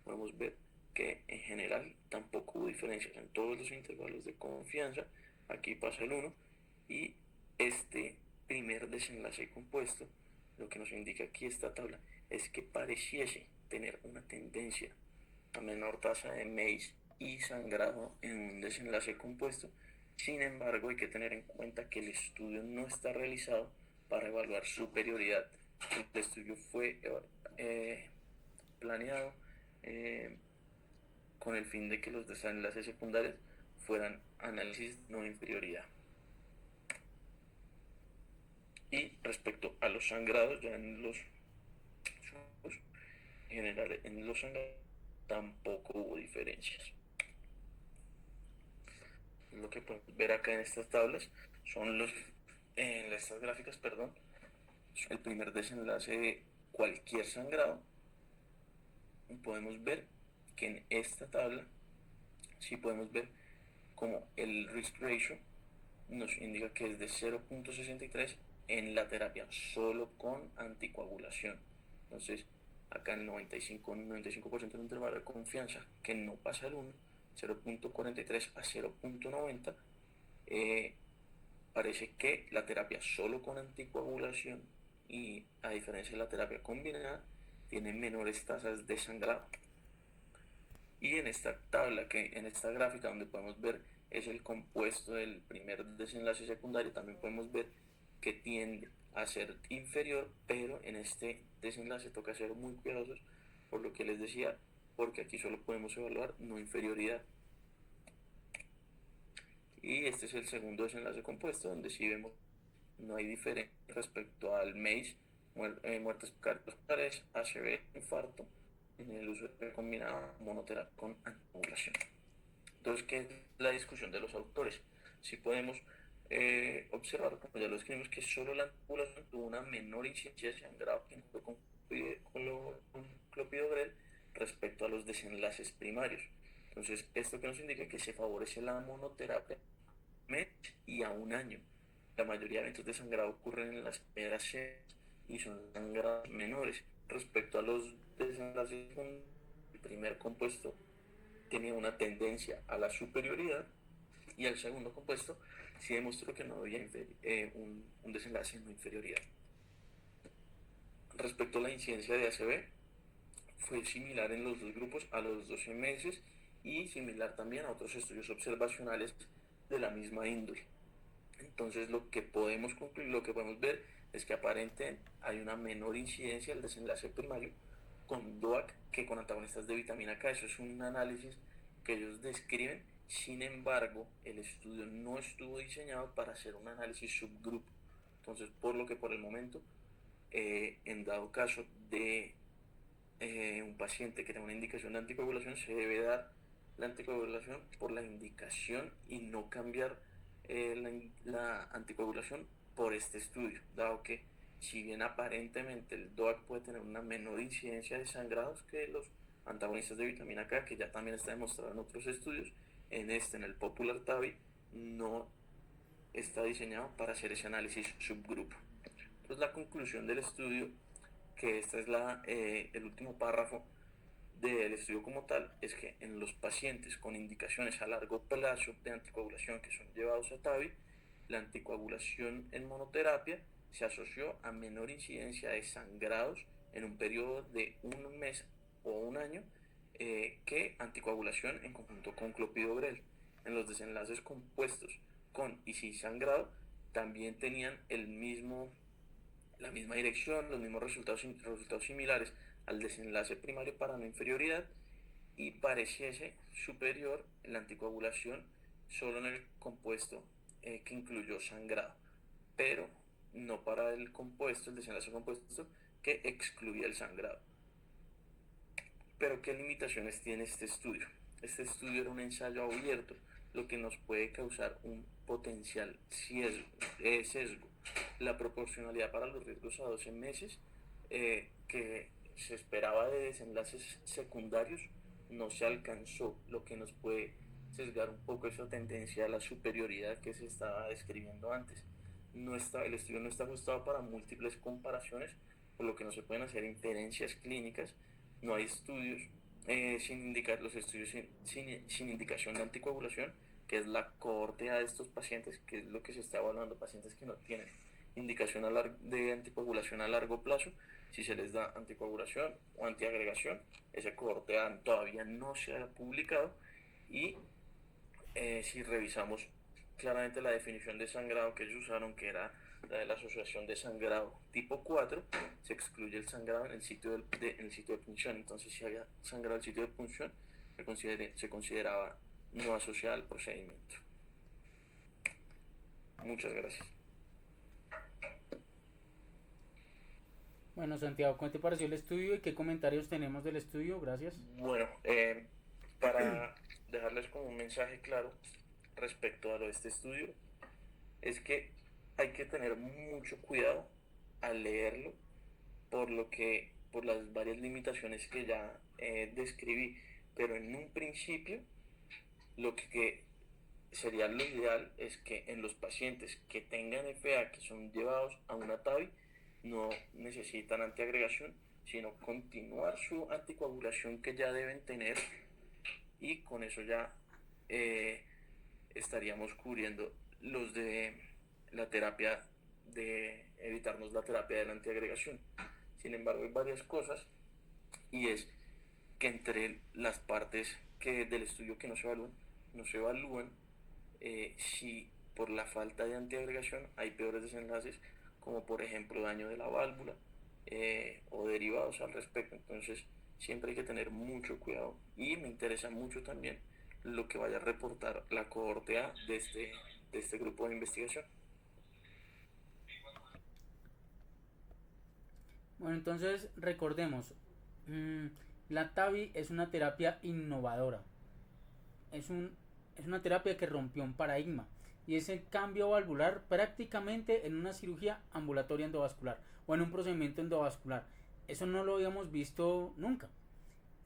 Podemos ver que en general tampoco hubo diferencias en todos los intervalos de confianza. Aquí pasa el 1, y este primer desenlace compuesto, lo que nos indica aquí esta tabla, es que pareciese tener una tendencia a menor tasa de MACE y sangrado en un desenlace compuesto. Sin embargo, hay que tener en cuenta que el estudio no está realizado para evaluar superioridad. El estudio fue planeado con el fin de que los desenlaces secundarios fueran análisis no inferioridad. Y respecto a los sangrados, ya en general en los sangrados tampoco hubo diferencias. Lo que podemos ver acá en estas tablas son en estas gráficas, el primer desenlace de cualquier sangrado. Podemos ver que en esta tabla sí podemos ver como el risk ratio nos indica que es de 0.63 en la terapia solo con anticoagulación. Entonces, acá el 95% del intervalo de confianza, que no pasa el 1, 0.43 a 0.90, parece que la terapia solo con anticoagulación, y a diferencia de la terapia combinada, tiene menores tasas de sangrado. Y en esta tabla, en esta gráfica donde podemos ver es el compuesto del primer desenlace secundario, también podemos ver que tiende a ser inferior, pero en este desenlace toca ser muy cuidadosos, por lo que les decía, porque aquí solo podemos evaluar no inferioridad. Y este es el segundo desenlace compuesto, donde sí vemos no hay diferencia respecto al MACE, muertes cardiovasculares, ACV, infarto, en el uso de combinado monoterapia con anticoagulación. Entonces, ¿qué es la discusión de los autores? Si podemos observar, como ya lo escribimos, que solo la anticoagulación tuvo una menor incidencia de sangrado que con clopidogrel respecto a los desenlaces primarios. Entonces, esto que nos indica que se favorece la monoterapia mes y a un año. La mayoría de eventos de sangrado ocurren en las primeras semanas y son sangrados menores respecto a los desenlaces. El primer compuesto tenía una tendencia a la superioridad, y el segundo compuesto sí demostró que no había un desenlace en no inferioridad. Respecto a la incidencia de ACV, fue similar en los dos grupos a los 12 meses y similar también a otros estudios observacionales de la misma índole. Entonces lo que podemos concluir, lo que podemos ver es que aparentemente hay una menor incidencia del desenlace primario con DOAC que con antagonistas de vitamina K. Eso es un análisis que ellos describen. Sin embargo, el estudio no estuvo diseñado para hacer un análisis subgrupo. Entonces, por lo que por el momento, en dado caso de un paciente que tenga una indicación de anticoagulación, se debe dar la anticoagulación por la indicación y no cambiar la anticoagulación por este estudio, dado que si bien aparentemente el DOAC puede tener una menor incidencia de sangrados que los antagonistas de vitamina K, que ya también está demostrado en otros estudios, en el Popular TAVI, no está diseñado para hacer ese análisis subgrupo. Entonces la conclusión del estudio, que esta es el último párrafo del estudio como tal, es que en los pacientes con indicaciones a largo plazo de anticoagulación que son llevados a TAVI, la anticoagulación en monoterapia se asoció a menor incidencia de sangrados en un periodo de un mes o un año que anticoagulación en conjunto con clopidogrel. En los desenlaces compuestos con y sin sangrado también tenían la misma dirección, los mismos resultados similares al desenlace primario para no inferioridad, y pareciese superior la anticoagulación solo en el compuesto que incluyó sangrado, pero no para el desenlace compuesto que excluía el sangrado. Pero ¿qué limitaciones tiene este estudio? Este estudio era un ensayo abierto, lo que nos puede causar un potencial sesgo. La proporcionalidad para los riesgos a 12 meses que se esperaba de desenlaces secundarios no se alcanzó, lo que nos puede sesgar un poco esa tendencia a la superioridad que se estaba describiendo antes. El estudio no está ajustado para múltiples comparaciones, por lo que no se pueden hacer inferencias clínicas. No hay estudios los estudios sin indicación de anticoagulación, que es la cohorte A de estos pacientes, que es lo que se está evaluando, pacientes que no tienen indicación de anticoagulación a largo plazo. Si se les da anticoagulación o antiagregación, ese cohorte A todavía no se ha publicado. Y si revisamos claramente la definición de sangrado que ellos usaron, que era la de la asociación de sangrado tipo 4, se excluye el sangrado en el sitio de punción. Entonces, si había sangrado en el sitio de punción, se consideraba no asociada al procedimiento. Muchas gracias. Bueno, Santiago, ¿cómo te pareció el estudio y qué comentarios tenemos del estudio? Gracias. Bueno, para dejarles como un mensaje claro respecto a lo de este estudio, es que hay que tener mucho cuidado al leerlo por las varias limitaciones que ya describí, pero en un principio lo que sería lo ideal es que en los pacientes que tengan FA, que son llevados a una TAVI, no necesitan antiagregación, sino continuar su anticoagulación que ya deben tener, y con eso ya estaríamos cubriendo los de la terapia, de evitarnos la terapia de la antiagregación. Sin embargo, hay varias cosas, y es que entre las partes del estudio que no se evalúan si por la falta de antiagregación hay peores desenlaces, como por ejemplo daño de la válvula o derivados al respecto. Entonces siempre hay que tener mucho cuidado, y me interesa mucho también lo que vaya a reportar la cohorte A de este grupo de investigación. Bueno, entonces recordemos, la TAVI es una terapia innovadora, es una terapia que rompió un paradigma, y es el cambio valvular prácticamente en una cirugía ambulatoria endovascular o en un procedimiento endovascular. Eso no lo habíamos visto nunca.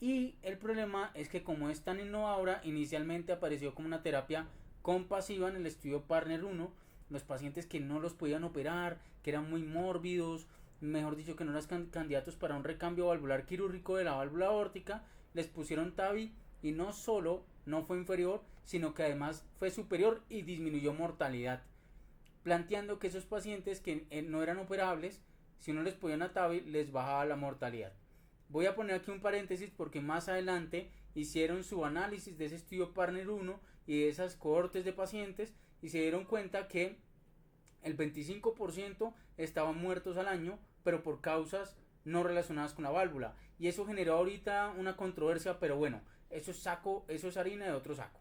Y el problema es que, como es tan innovadora, inicialmente apareció como una terapia compasiva en el estudio Partner 1, los pacientes que no los podían operar, que eran muy mórbidos, mejor dicho, que no eran candidatos para un recambio valvular quirúrgico de la válvula aórtica, les pusieron TAVI, y no solo no fue inferior, sino que además fue superior y disminuyó mortalidad, planteando que esos pacientes que no eran operables, si no les ponían a TAVI, les bajaba la mortalidad. Voy a poner aquí un paréntesis porque más adelante hicieron su análisis de ese estudio Partner 1 y de esas cohortes de pacientes y se dieron cuenta que el 25% estaban muertos al año, pero por causas no relacionadas con la válvula. Y eso generó ahorita una controversia, pero bueno, eso es harina de otro saco.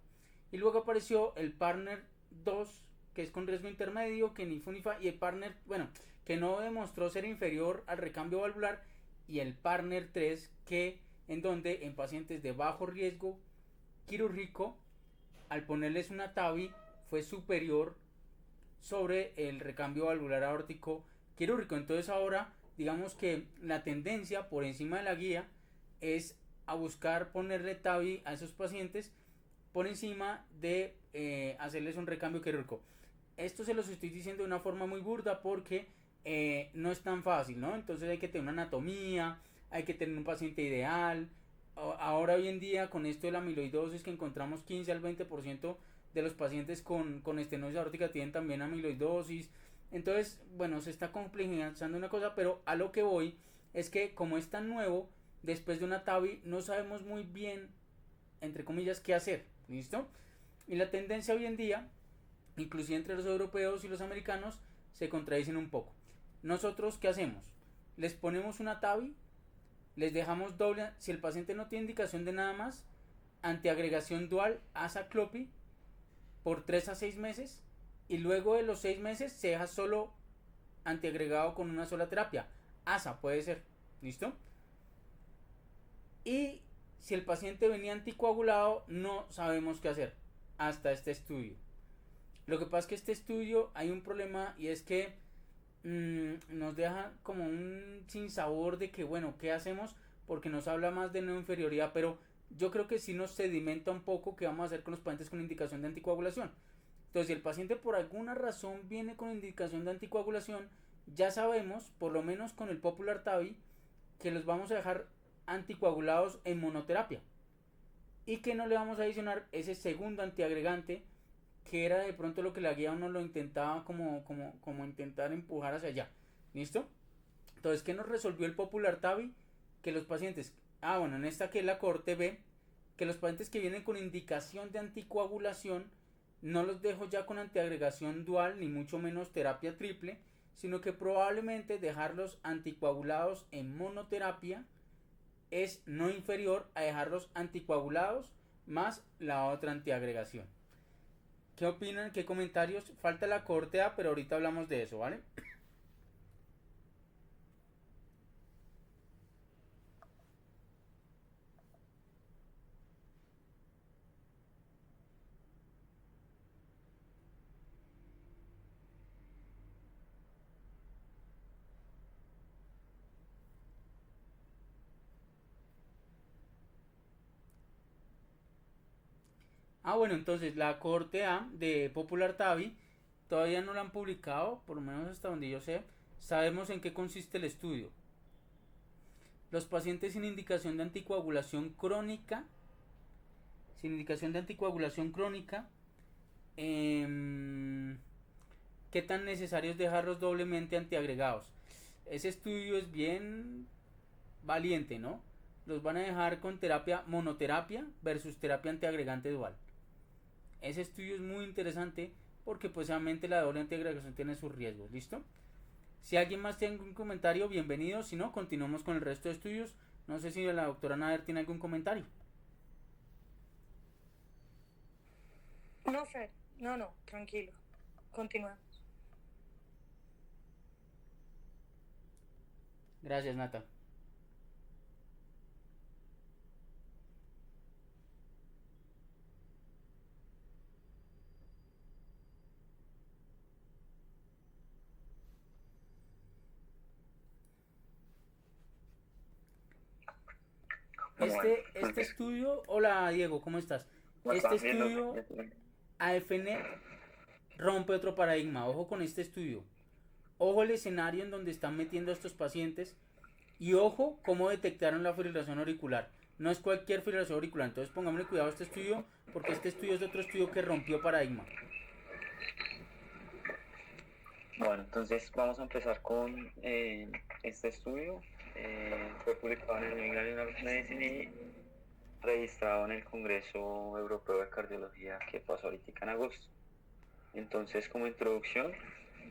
Y luego apareció el Partner 2, que es con riesgo intermedio, que ni fu ni fa, y el Partner, bueno, que no demostró ser inferior al recambio valvular, y el Partner 3, que en donde en pacientes de bajo riesgo quirúrgico, al ponerles una TAVI, fue superior sobre el recambio valvular aórtico quirúrgico. Entonces ahora digamos que la tendencia por encima de la guía es a buscar ponerle TAVI a esos pacientes por encima de hacerles un recambio quirúrgico. Esto se los estoy diciendo de una forma muy burda porque no es tan fácil, ¿no? Entonces hay que tener una anatomía, hay que tener un paciente ideal. Ahora hoy en día con esto de la amiloidosis, que encontramos 15 al 20% de los pacientes con estenosis aórtica tienen también amiloidosis. Entonces, bueno, se está complejizando una cosa, pero a lo que voy es que como es tan nuevo, después de una TAVI no sabemos muy bien, entre comillas, qué hacer, ¿listo? Y la tendencia hoy en día, inclusive entre los europeos y los americanos, se contradicen un poco. Nosotros, ¿qué hacemos? Les ponemos una TAVI, les dejamos doble, si el paciente no tiene indicación de nada más, antiagregación dual ASA-CLOPI por 3 a 6 meses, y luego de los 6 meses se deja solo antiagregado con una sola terapia. ASA puede ser, ¿listo? Y si el paciente venía anticoagulado, no sabemos qué hacer hasta este estudio. Lo que pasa es que este estudio hay un problema y es que nos deja como un sinsabor de que bueno, ¿qué hacemos? Porque nos habla más de no inferioridad, pero yo creo que sí nos sedimenta un poco qué vamos a hacer con los pacientes con indicación de anticoagulación. Entonces, si el paciente por alguna razón viene con indicación de anticoagulación, ya sabemos, por lo menos con el Popular TAVI, que los vamos a dejar anticoagulados en monoterapia y que no le vamos a adicionar ese segundo antiagregante que era de pronto lo que la guía uno lo intentaba como intentar empujar hacia allá. ¿Listo? Entonces, ¿qué nos resolvió el Popular TAVI? Que los pacientes, en esta que es la cohorte B, que los pacientes que vienen con indicación de anticoagulación no los dejo ya con antiagregación dual ni mucho menos terapia triple, sino que probablemente dejarlos anticoagulados en monoterapia es no inferior a dejarlos anticoagulados más la otra antiagregación. ¿Qué opinan? ¿Qué comentarios? Falta la cohorte A, pero ahorita hablamos de eso, ¿vale? Bueno, entonces la cohorte A de Popular TAVI todavía no la han publicado, por lo menos hasta donde yo sé. Sabemos en qué consiste el estudio. Los pacientes sin indicación de anticoagulación crónica, ¿qué tan necesario es dejarlos doblemente antiagregados? Ese estudio es bien valiente, ¿no? Los van a dejar con terapia monoterapia versus terapia antiagregante dual. Ese estudio es muy interesante porque pues obviamente la doble antiagregación tiene sus riesgos, ¿listo? Si alguien más tiene algún comentario, bienvenido. Si no, continuamos con el resto de estudios. No sé si la doctora Nader tiene algún comentario. No, Fer, no, tranquilo. Continuamos. Gracias, Nata. Este estudio, hola Diego, ¿cómo estás? Este estudio AFNet rompe otro paradigma, ojo con este estudio, ojo el escenario en donde están metiendo a estos pacientes y ojo cómo detectaron la fibrilación auricular, no es cualquier fibrilación auricular, entonces pongámosle cuidado a este estudio porque este estudio es otro estudio que rompió paradigma. Bueno, entonces vamos a empezar con este estudio. fue publicado en el New England Journal of Medicine y registrado en el Congreso Europeo de Cardiología que pasó ahorita en agosto. Entonces, como introducción,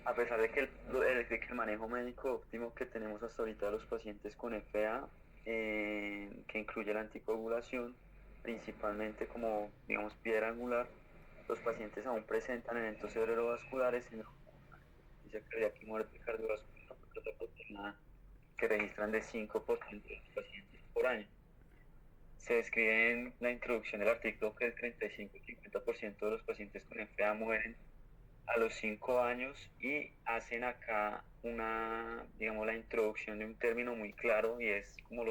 a pesar de que el manejo médico óptimo que tenemos hasta ahorita de los pacientes con FA, que incluye la anticoagulación, principalmente como, digamos, piedra angular, los pacientes aún presentan eventos cerebrovasculares en cardíaca y muerte cardiovascular que registran de 5% de los pacientes por año. Se describe en la introducción del artículo que el 35 y 50% de los pacientes con FA mueren a los 5 años y hacen acá digamos, la introducción de un término muy claro y es como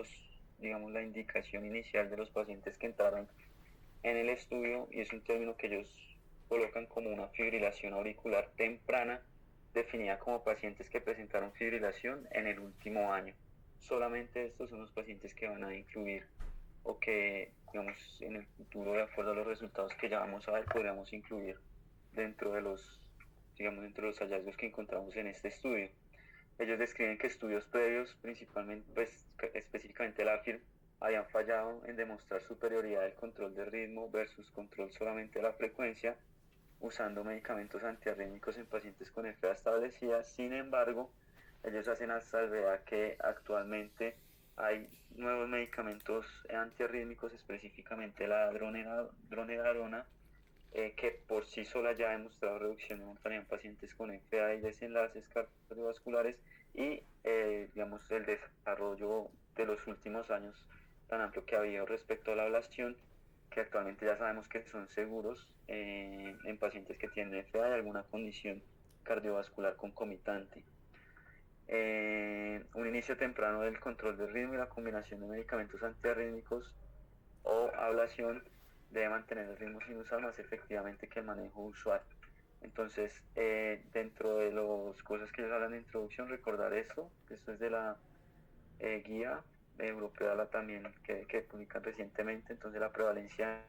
digamos, la indicación inicial de los pacientes que entraron en el estudio y es un término que ellos colocan como una fibrilación auricular temprana definida como pacientes que presentaron fibrilación en el último año. Solamente estos son los pacientes que van a incluir o que, digamos, en el futuro, de acuerdo a los resultados que ya vamos a ver, podríamos incluir dentro de los hallazgos que encontramos en este estudio. Ellos describen que estudios previos, principalmente, pues, específicamente la AFIR, habían fallado en demostrar superioridad del control de ritmo versus control solamente de la frecuencia, usando medicamentos antiarrítmicos en pacientes con FA establecida. Sin embargo, ellos hacen la salvedad que actualmente hay nuevos medicamentos antiarrítmicos, específicamente la dronedarona, que por sí sola ya ha demostrado reducción momentánea en pacientes con FA y desenlaces cardiovasculares y digamos el desarrollo de los últimos años tan amplio que ha habido respecto a la ablación, que actualmente ya sabemos que son seguros en pacientes que tienen FA y alguna condición cardiovascular concomitante. Un inicio temprano del control del ritmo y la combinación de medicamentos antiarrítmicos o ablación debe mantener el ritmo sinusal más efectivamente que el manejo usual. Entonces, dentro de las cosas que ellos hablan de introducción, recordar esto es de la guía europea también que publican recientemente. Entonces, la prevalencia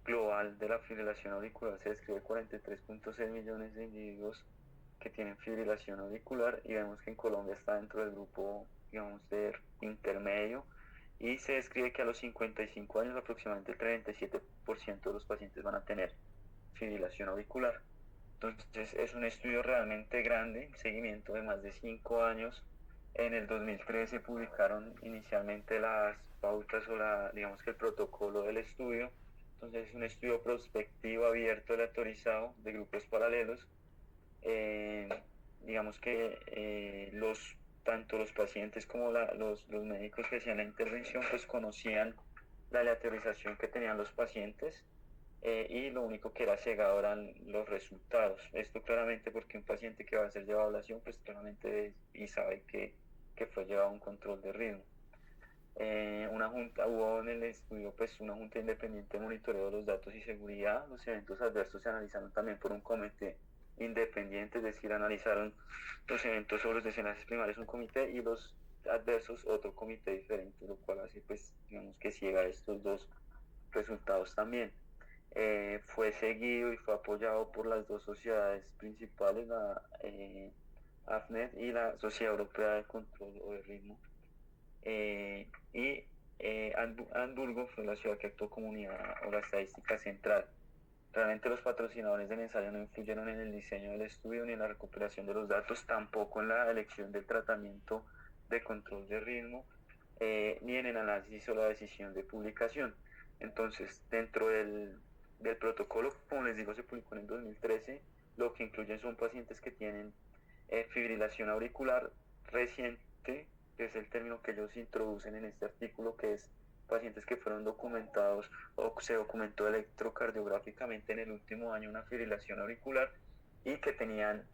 global de la fibrilación auricular se describe 43.6 millones de individuos que tienen fibrilación auricular y vemos que en Colombia está dentro del grupo, digamos, de intermedio, y se describe que a los 55 años aproximadamente el 37% de los pacientes van a tener fibrilación auricular. Entonces es un estudio realmente grande, seguimiento de más de 5 años. En el 2013 publicaron inicialmente las pautas o digamos que el protocolo del estudio. Entonces es un estudio prospectivo, abierto, aleatorizado, de grupos paralelos. Digamos que tanto los pacientes como los médicos que hacían la intervención pues conocían la aleatorización que tenían los pacientes y lo único que era cegado eran los resultados. Esto claramente porque un paciente que va a ser llevado a ablación pues claramente y sabe que fue llevado a un control de ritmo. Hubo en el estudio pues una junta independiente de monitoreo de los datos y seguridad. Los eventos adversos se analizaron también por un comité independiente, es decir, analizaron los eventos sobre los desenlaces primarios un comité y los adversos otro comité diferente, lo cual hace pues digamos que ciega estos dos resultados también. Fue seguido y fue apoyado por las dos sociedades principales, la AFNET y la Sociedad Europea de Control o de Ritmo, y Hamburgo fue la ciudad que actuó como unidad o la estadística central. Realmente los patrocinadores del ensayo no influyeron en el diseño del estudio ni en la recuperación de los datos, tampoco en la elección del tratamiento de control de ritmo, ni en el análisis o la decisión de publicación. Entonces, dentro del protocolo, como les digo, se publicó en el 2013, lo que incluyen son pacientes que tienen fibrilación auricular reciente, que es el término que ellos introducen en este artículo, que es pacientes que fueron documentados o se documentó electrocardiográficamente en el último año una fibrilación auricular y que tenían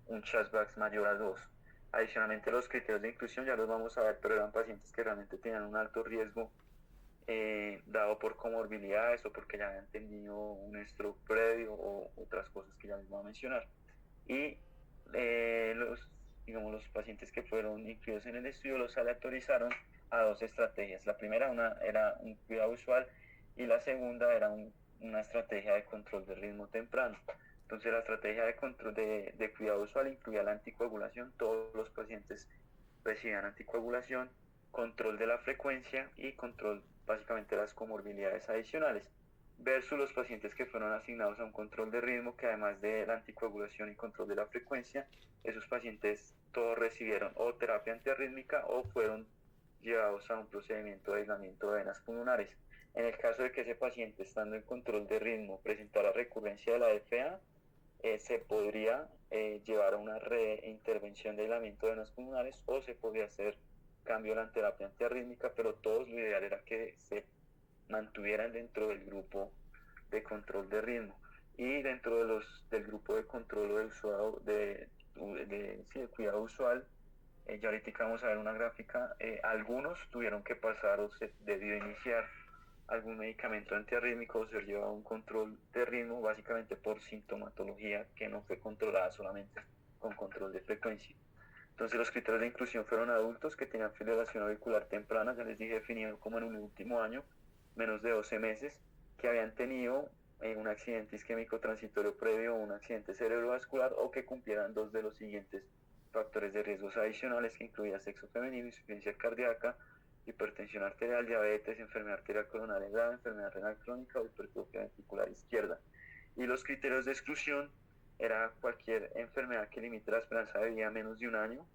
un Chasbacks mayor a 2. Adicionalmente, los criterios de inclusión ya los vamos a ver, pero eran pacientes que realmente tenían un alto riesgo dado por comorbilidades o porque ya habían tenido un stroke previo o otras cosas que ya les voy a mencionar. Y los pacientes que fueron incluidos en el estudio los aleatorizaron a dos estrategias. La primera era un cuidado usual y la segunda era una estrategia de control de ritmo temprano. Entonces la estrategia de control de cuidado usual incluía la anticoagulación. Todos los pacientes recibían anticoagulación, control de la frecuencia y control básicamente de las comorbilidades adicionales, versus los pacientes que fueron asignados a un control de ritmo, que además de la anticoagulación y control de la frecuencia, esos pacientes todos recibieron o terapia antiarrítmica o fueron llevados a un procedimiento de aislamiento de venas pulmonares. En el caso de que ese paciente, estando en control de ritmo, presentara recurrencia de la FA, se podría llevar a una reintervención de aislamiento de venas pulmonares o se podría hacer cambio de la terapia antiarrítmica, pero todos lo ideal era que se mantuvieran dentro del grupo de control de ritmo. Y dentro del grupo de control de cuidado usual, ya ahorita vamos a ver una gráfica, algunos tuvieron que pasar o se debió iniciar algún medicamento antiarrítmico o ser llevado a un control de ritmo, básicamente por sintomatología que no fue controlada solamente con control de frecuencia. Entonces los criterios de inclusión fueron adultos que tenían fibrilación auricular temprana, ya les dije, definido como en un último año, menos de 12 meses, que habían tenido un accidente isquémico transitorio previo o un accidente cerebrovascular o que cumplieran dos de los siguientes factores de riesgos adicionales, que incluía sexo femenino, insuficiencia cardíaca, hipertensión arterial, diabetes, enfermedad arterial coronaria grave, enfermedad renal crónica o hipertrofia ventricular izquierda. Y los criterios de exclusión era cualquier enfermedad que limite la esperanza de vida a menos de un año.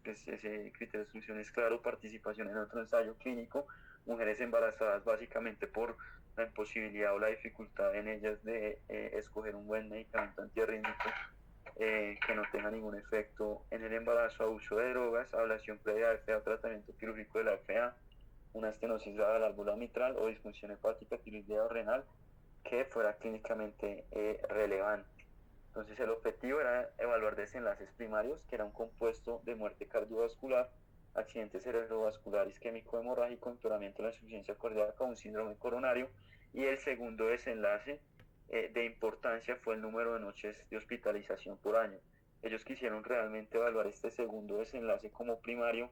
Pues ese criterio de exclusión es claro: participación en otro ensayo clínico, mujeres embarazadas, básicamente por la imposibilidad o la dificultad en ellas de escoger un buen medicamento antiarrítmico que no tenga ningún efecto en el embarazo, abuso de drogas, ablación previa de FA, tratamiento quirúrgico de la FA, una estenosis grave de la válvula mitral o disfunción hepática, tiroidea o renal que fuera clínicamente relevante. Entonces el objetivo era evaluar desenlaces primarios, que era un compuesto de muerte cardiovascular, accidente cerebrovascular isquémico hemorrágico, empeoramiento de la insuficiencia cardíaca, un síndrome coronario, y el segundo desenlace de importancia fue el número de noches de hospitalización por año. Ellos quisieron realmente evaluar este segundo desenlace como primario,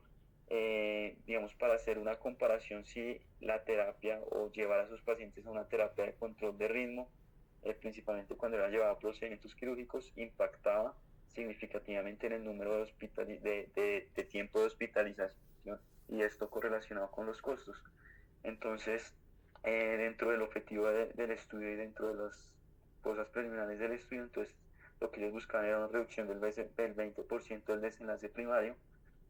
digamos, para hacer una comparación si la terapia o llevar a sus pacientes a una terapia de control de ritmo, principalmente cuando era llevada a procedimientos quirúrgicos, impactaba significativamente en el número de tiempo de hospitalización, y esto correlacionado con los costos. Entonces, dentro del objetivo del estudio y dentro de las cosas preliminares del estudio, entonces lo que ellos buscaban era una reducción del 20% del desenlace primario.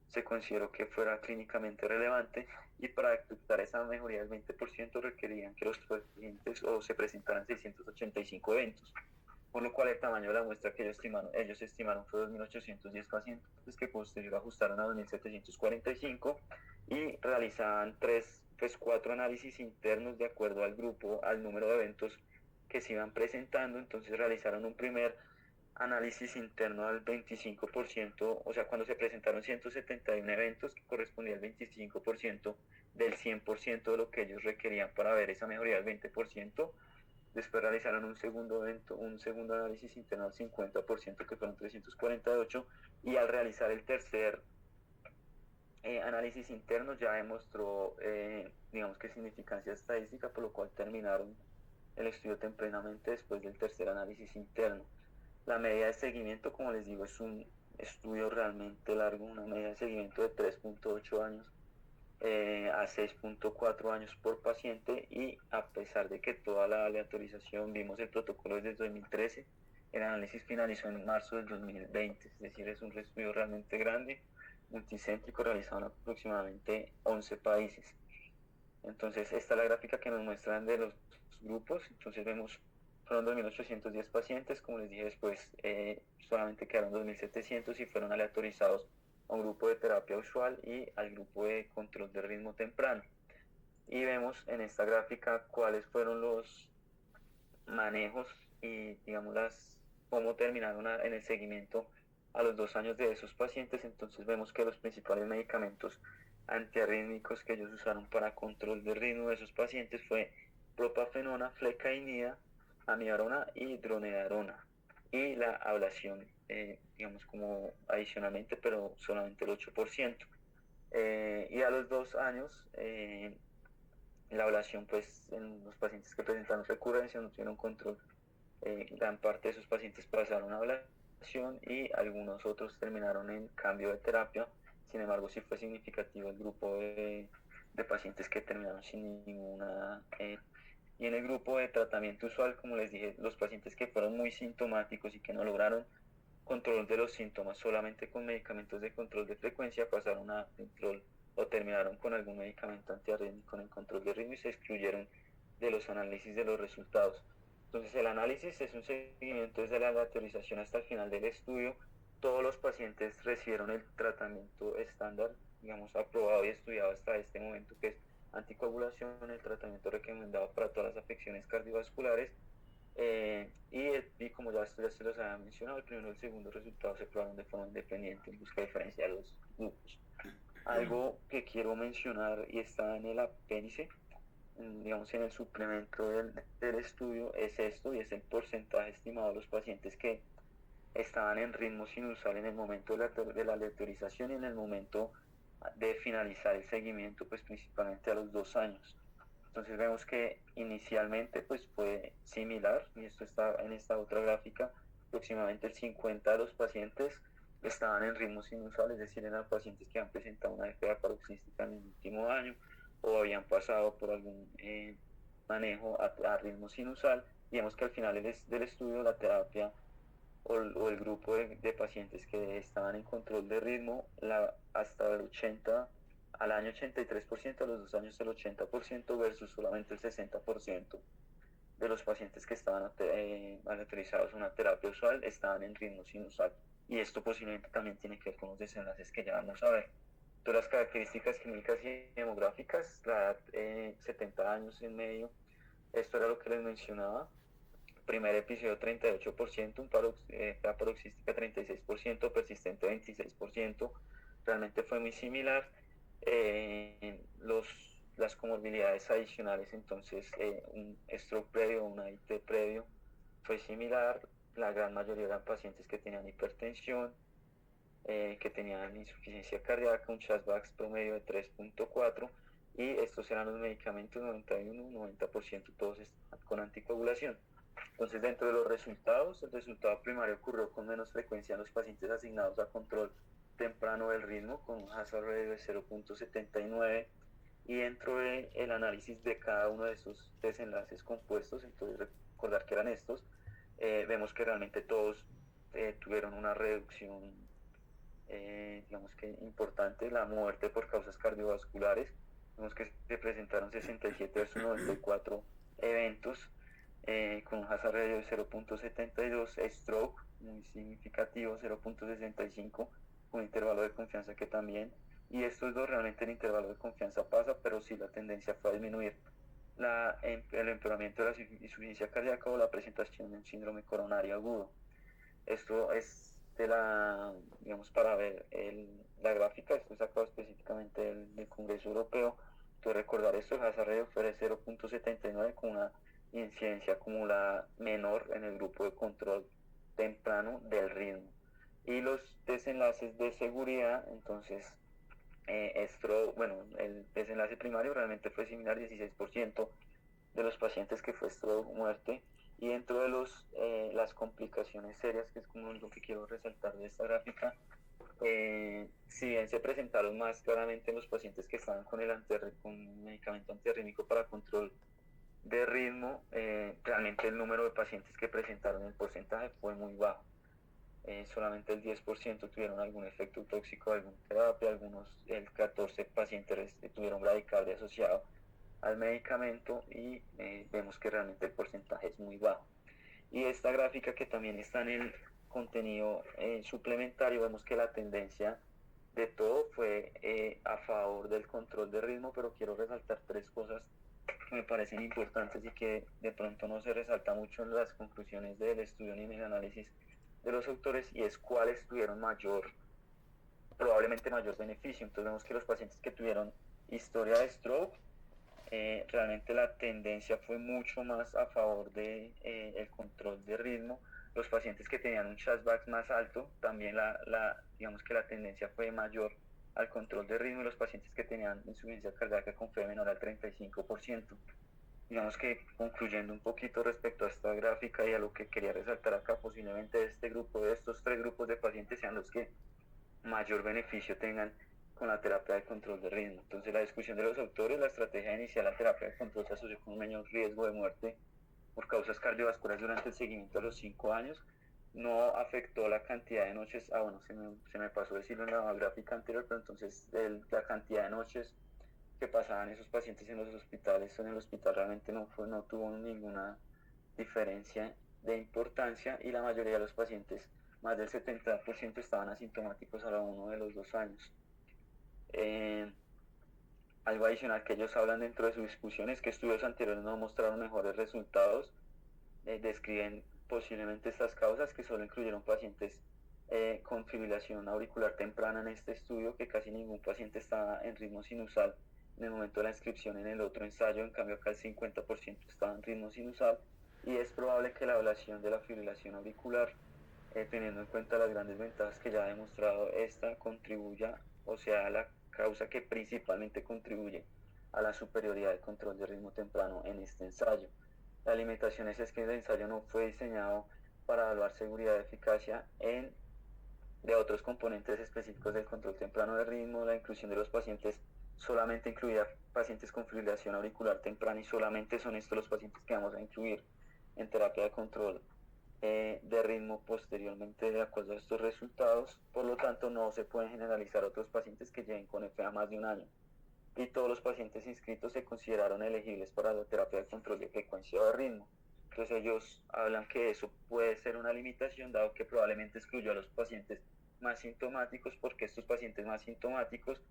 Se consideró que fuera clínicamente relevante, y para detectar esa mejoría del 20% requerían que los pacientes o se presentaran 685 eventos, por lo cual el tamaño de la muestra que ellos estimaron fue 2.810 pacientes, que posterior ajustaron a 2.745 y realizaban 4 análisis internos de acuerdo al grupo, al número de eventos que se iban presentando. Entonces realizaron un primer análisis interno al 25%, o sea, cuando se presentaron 171 eventos, que correspondía al 25% del 100% de lo que ellos requerían para ver esa mejoría del 20%. Después realizaron un segundo análisis interno al 50%, que fueron 348, y al realizar el tercer análisis interno ya demostró, digamos que significancia estadística, por lo cual terminaron el estudio tempranamente después del tercer análisis interno. La medida de seguimiento, como les digo, es un estudio realmente largo, una medida de seguimiento de 3.8 años a 6.4 años por paciente, y a pesar de que toda la aleatorización, vimos el protocolo desde 2013, el análisis finalizó en marzo del 2020, es decir, es un estudio realmente grande, multicéntrico, realizado en aproximadamente 11 países. Entonces, esta es la gráfica que nos muestran de los grupos. Entonces vemos, fueron 2.810 pacientes, como les dije, después solamente quedaron 2.700 y fueron aleatorizados a un grupo de terapia usual y al grupo de control de ritmo temprano. Y vemos en esta gráfica cuáles fueron los manejos y, digamos, cómo terminaron en el seguimiento a los 2 años de esos pacientes. Entonces vemos que los principales medicamentos antiarrítmicos que ellos usaron para control de ritmo de esos pacientes fue propafenona, flecainida, amiodarona y dronedarona, y la ablación, digamos, como adicionalmente, pero solamente el 8%. Y a los 2 años, la ablación, pues en los pacientes que presentaron recurrencia no tuvieron control. Gran parte de esos pacientes pasaron a ablación y algunos otros terminaron en cambio de terapia sin embargo sí fue significativo el grupo de pacientes que terminaron sin ninguna... y en el grupo de tratamiento usual, como les dije, los pacientes que fueron muy sintomáticos y que no lograron control de los síntomas solamente con medicamentos de control de frecuencia pasaron a control o terminaron con algún medicamento antiarrítmico en el control de ritmo y se excluyeron de los análisis de los resultados. Entonces el análisis es un seguimiento desde la aleatorización hasta el final del estudio. Todos los pacientes recibieron el tratamiento estándar, digamos, aprobado y estudiado hasta este momento, que es anticoagulación, el tratamiento recomendado para todas las afecciones cardiovasculares. Y como ya se los había mencionado, el primero y el segundo resultado se probaron de forma independiente en busca de diferenciar los grupos. Algo que quiero mencionar y está en el apéndice, digamos en el suplemento del estudio, es esto, y es el porcentaje estimado de los pacientes que estaban en ritmo sinusal en el momento de la aleatorización y en el momento de finalizar el seguimiento, pues principalmente a los 2 años. Entonces vemos que inicialmente pues fue similar, y esto está en esta otra gráfica, aproximadamente el 50% de los pacientes estaban en ritmo sinusal, es decir, eran pacientes que han presentado una FA paroxística en el último año o habían pasado por algún manejo a ritmo sinusal, y vemos que al final del estudio la terapia o el grupo de pacientes que estaban en control de ritmo hasta el 80%, al año 83%, a los 2 años el 80% versus solamente el 60% de los pacientes que estaban aleatorizados a una terapia usual estaban en ritmo sinusal. Y esto posiblemente también tiene que ver con los desenlaces que ya vamos a ver. Todas las características clínicas y demográficas, la edad 70 años en medio, esto era lo que les mencionaba. Primer episodio 38%, FA paroxística 36%, persistente 26%, realmente fue muy similar. Las comorbilidades adicionales, entonces un stroke previo, un AIT previo, fue similar. La gran mayoría eran pacientes que tenían hipertensión, que tenían insuficiencia cardíaca, un Chasvax promedio de 3.4, y estos eran los medicamentos 91-90%, todos con anticoagulación. Entonces, dentro de los resultados, el resultado primario ocurrió con menos frecuencia en los pacientes asignados a control temprano del ritmo, con un hazard ratio de 0.79, y dentro del análisis de cada uno de esos desenlaces compuestos, entonces recordar que eran estos, vemos que realmente todos tuvieron una reducción, digamos que importante. La muerte por causas cardiovasculares, vemos que se presentaron 67 versus 94 eventos, con un hazard ratio de 0.72, stroke muy significativo 0.65, un intervalo de confianza que también, y estos dos realmente el intervalo de confianza pasa, pero sí la tendencia fue a disminuir el empeoramiento de la insuficiencia cardíaca o la presentación de un síndrome coronario agudo. Esto es digamos, para ver la gráfica, esto es sacado específicamente del Congreso Europeo. Entonces recordar esto, el hazard ratio fue de 0.79 con una incidencia acumulada menor en el grupo de control temprano del ritmo. Y los desenlaces de seguridad, entonces el desenlace primario realmente fue similar, 16% de los pacientes que fue stroke, muerte, y dentro de las complicaciones serias, que es como lo que quiero resaltar de esta gráfica, si bien se presentaron más claramente en los pacientes que estaban con un medicamento antiarrítmico para control de ritmo, realmente el número de pacientes que presentaron el porcentaje fue muy bajo. Solamente el 10% tuvieron algún efecto tóxico de alguna terapia, el 14 pacientes tuvieron bradicardia asociado al medicamento, y vemos que realmente el porcentaje es muy bajo. Y esta gráfica, que también está en el contenido suplementario, vemos que la tendencia de todo fue a favor del control de ritmo, pero quiero resaltar 3 cosas que me parecen importantes y que de pronto no se resalta mucho en las conclusiones del estudio ni en el análisis de los autores, y es cuáles tuvieron probablemente mayor beneficio. Entonces vemos que los pacientes que tuvieron historia de stroke, realmente la tendencia fue mucho más a favor de el control de ritmo. Los pacientes que tenían un Chasvax más alto, también digamos que la tendencia fue mayor al control de ritmo, y los pacientes que tenían insuficiencia cardíaca con fe menor al 35%. Digamos que concluyendo un poquito respecto a esta gráfica y a lo que quería resaltar acá, posiblemente estos 3 grupos de pacientes sean los que mayor beneficio tengan con la terapia de control de ritmo. Entonces, la discusión de los autores, la estrategia de iniciar la terapia de control se asoció con un menor riesgo de muerte por causas cardiovasculares durante el seguimiento a los 5 años. No afectó la cantidad de noches, bueno, se me pasó decirlo en la gráfica anterior, pero entonces la cantidad de noches que pasaban esos pacientes en los hospitales o en el hospital realmente no tuvo ninguna diferencia de importancia, y la mayoría de los pacientes, más del 70%, estaban asintomáticos a la 1 de los 2 años. Algo adicional que ellos hablan dentro de su discusión es que estudios anteriores no mostraron mejores resultados. Describen posiblemente estas causas, que solo incluyeron pacientes con fibrilación auricular temprana en este estudio, que casi ningún paciente estaba en ritmo sinusal en el momento de la inscripción en el otro ensayo. En cambio acá el 50% estaba en ritmo sinusal, y es probable que la ablación de la fibrilación auricular, teniendo en cuenta las grandes ventajas que ya ha demostrado esta, contribuya, o sea, la causa que principalmente contribuye a la superioridad del control de ritmo temprano en este ensayo. La limitación es que el ensayo no fue diseñado para evaluar seguridad y eficacia de otros componentes específicos del control temprano de ritmo. La inclusión de los pacientes solamente incluía pacientes con fibrilación auricular temprana, y solamente son estos los pacientes que vamos a incluir en terapia de control de ritmo posteriormente de acuerdo a estos resultados. Por lo tanto, no se pueden generalizar otros pacientes que lleven con FA más de un año, y todos los pacientes inscritos se consideraron elegibles para la terapia de control de frecuencia o de ritmo. Entonces ellos hablan que eso puede ser una limitación, dado que probablemente excluyó a los pacientes más sintomáticos, porque estos pacientes más sintomáticos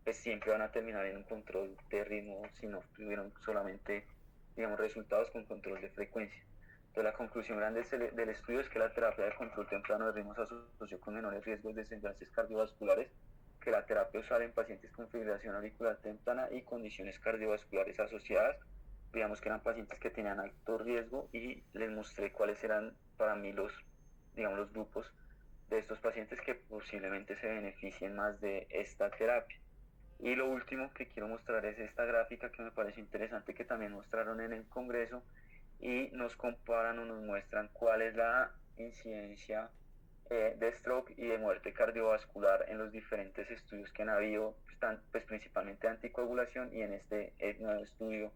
pues siempre van a terminar en un control de ritmo si no tuvieron solamente, digamos, resultados con control de frecuencia. Entonces la conclusión grande del estudio es que la terapia de control temprano de ritmo se asoció con menores riesgos de desenlaces cardiovasculares que la terapia usada en pacientes con fibrilación auricular temprana y condiciones cardiovasculares asociadas. Digamos que eran pacientes que tenían alto riesgo, y les mostré cuáles eran para mí los grupos de estos pacientes que posiblemente se beneficien más de esta terapia. Y lo último que quiero mostrar es esta gráfica que me pareció interesante, que también mostraron en el congreso, y nos comparan o nos muestran cuál es la incidencia de stroke y de muerte cardiovascular en los diferentes estudios que han habido, pues principalmente anticoagulación, y en este nuevo estudio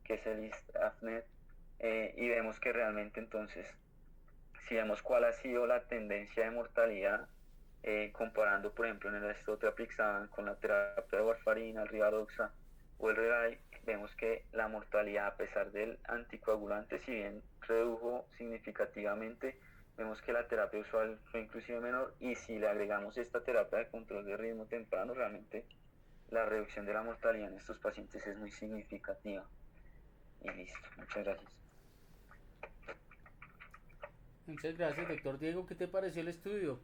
que es el IST-AFNET, y vemos que realmente entonces, si vemos cuál ha sido la tendencia de mortalidad, comparando por ejemplo en el estrotrapixaban con la terapia de warfarina, el rivaroxa o el Relay, vemos que la mortalidad, a pesar del anticoagulante, si bien redujo significativamente, vemos que la terapia usual fue inclusive menor, y si le agregamos esta terapia de control de ritmo temprano, realmente la reducción de la mortalidad en estos pacientes es muy significativa. Y listo, muchas gracias. Muchas gracias, doctor Diego. ¿Qué te pareció el estudio?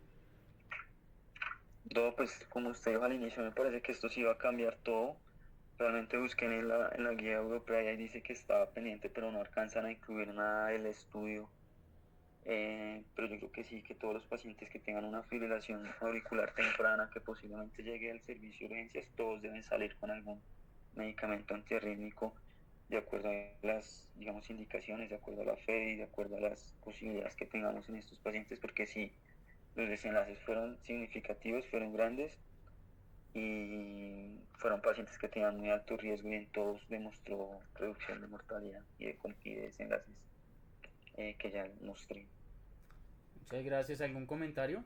No, pues como usted dijo al inicio, me parece que esto sí va a cambiar todo. Realmente busqué en la guía europea y ahí dice que estaba pendiente, pero no alcanzan a incluir nada del estudio. Pero yo creo que sí, que todos los pacientes que tengan una fibrilación auricular temprana, que posiblemente llegue al servicio de urgencias, todos deben salir con algún medicamento antiarrítmico de acuerdo a las, digamos, indicaciones, de acuerdo a la fe y de acuerdo a las posibilidades que tengamos en estos pacientes, porque sí, los desenlaces fueron significativos, fueron grandes, y fueron pacientes que tenían muy alto riesgo, y en todos demostró reducción de mortalidad y de desenlaces que ya mostré. Muchas gracias. ¿Algún comentario?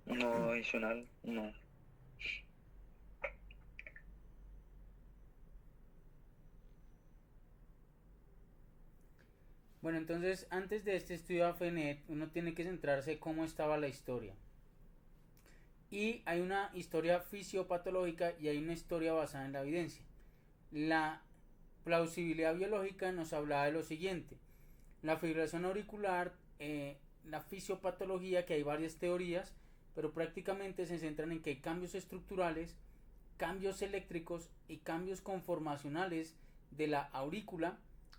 No adicional, no. Bueno, entonces antes de este estudio de AFNET uno tiene que centrarse cómo estaba la historia. Y hay una historia fisiopatológica y hay una historia basada en la evidencia. La plausibilidad biológica nos hablaba de lo siguiente: la fibrilación auricular, la fisiopatología, que hay varias teorías, pero prácticamente se centran en que hay cambios estructurales, cambios eléctricos y cambios conformacionales de la aurícula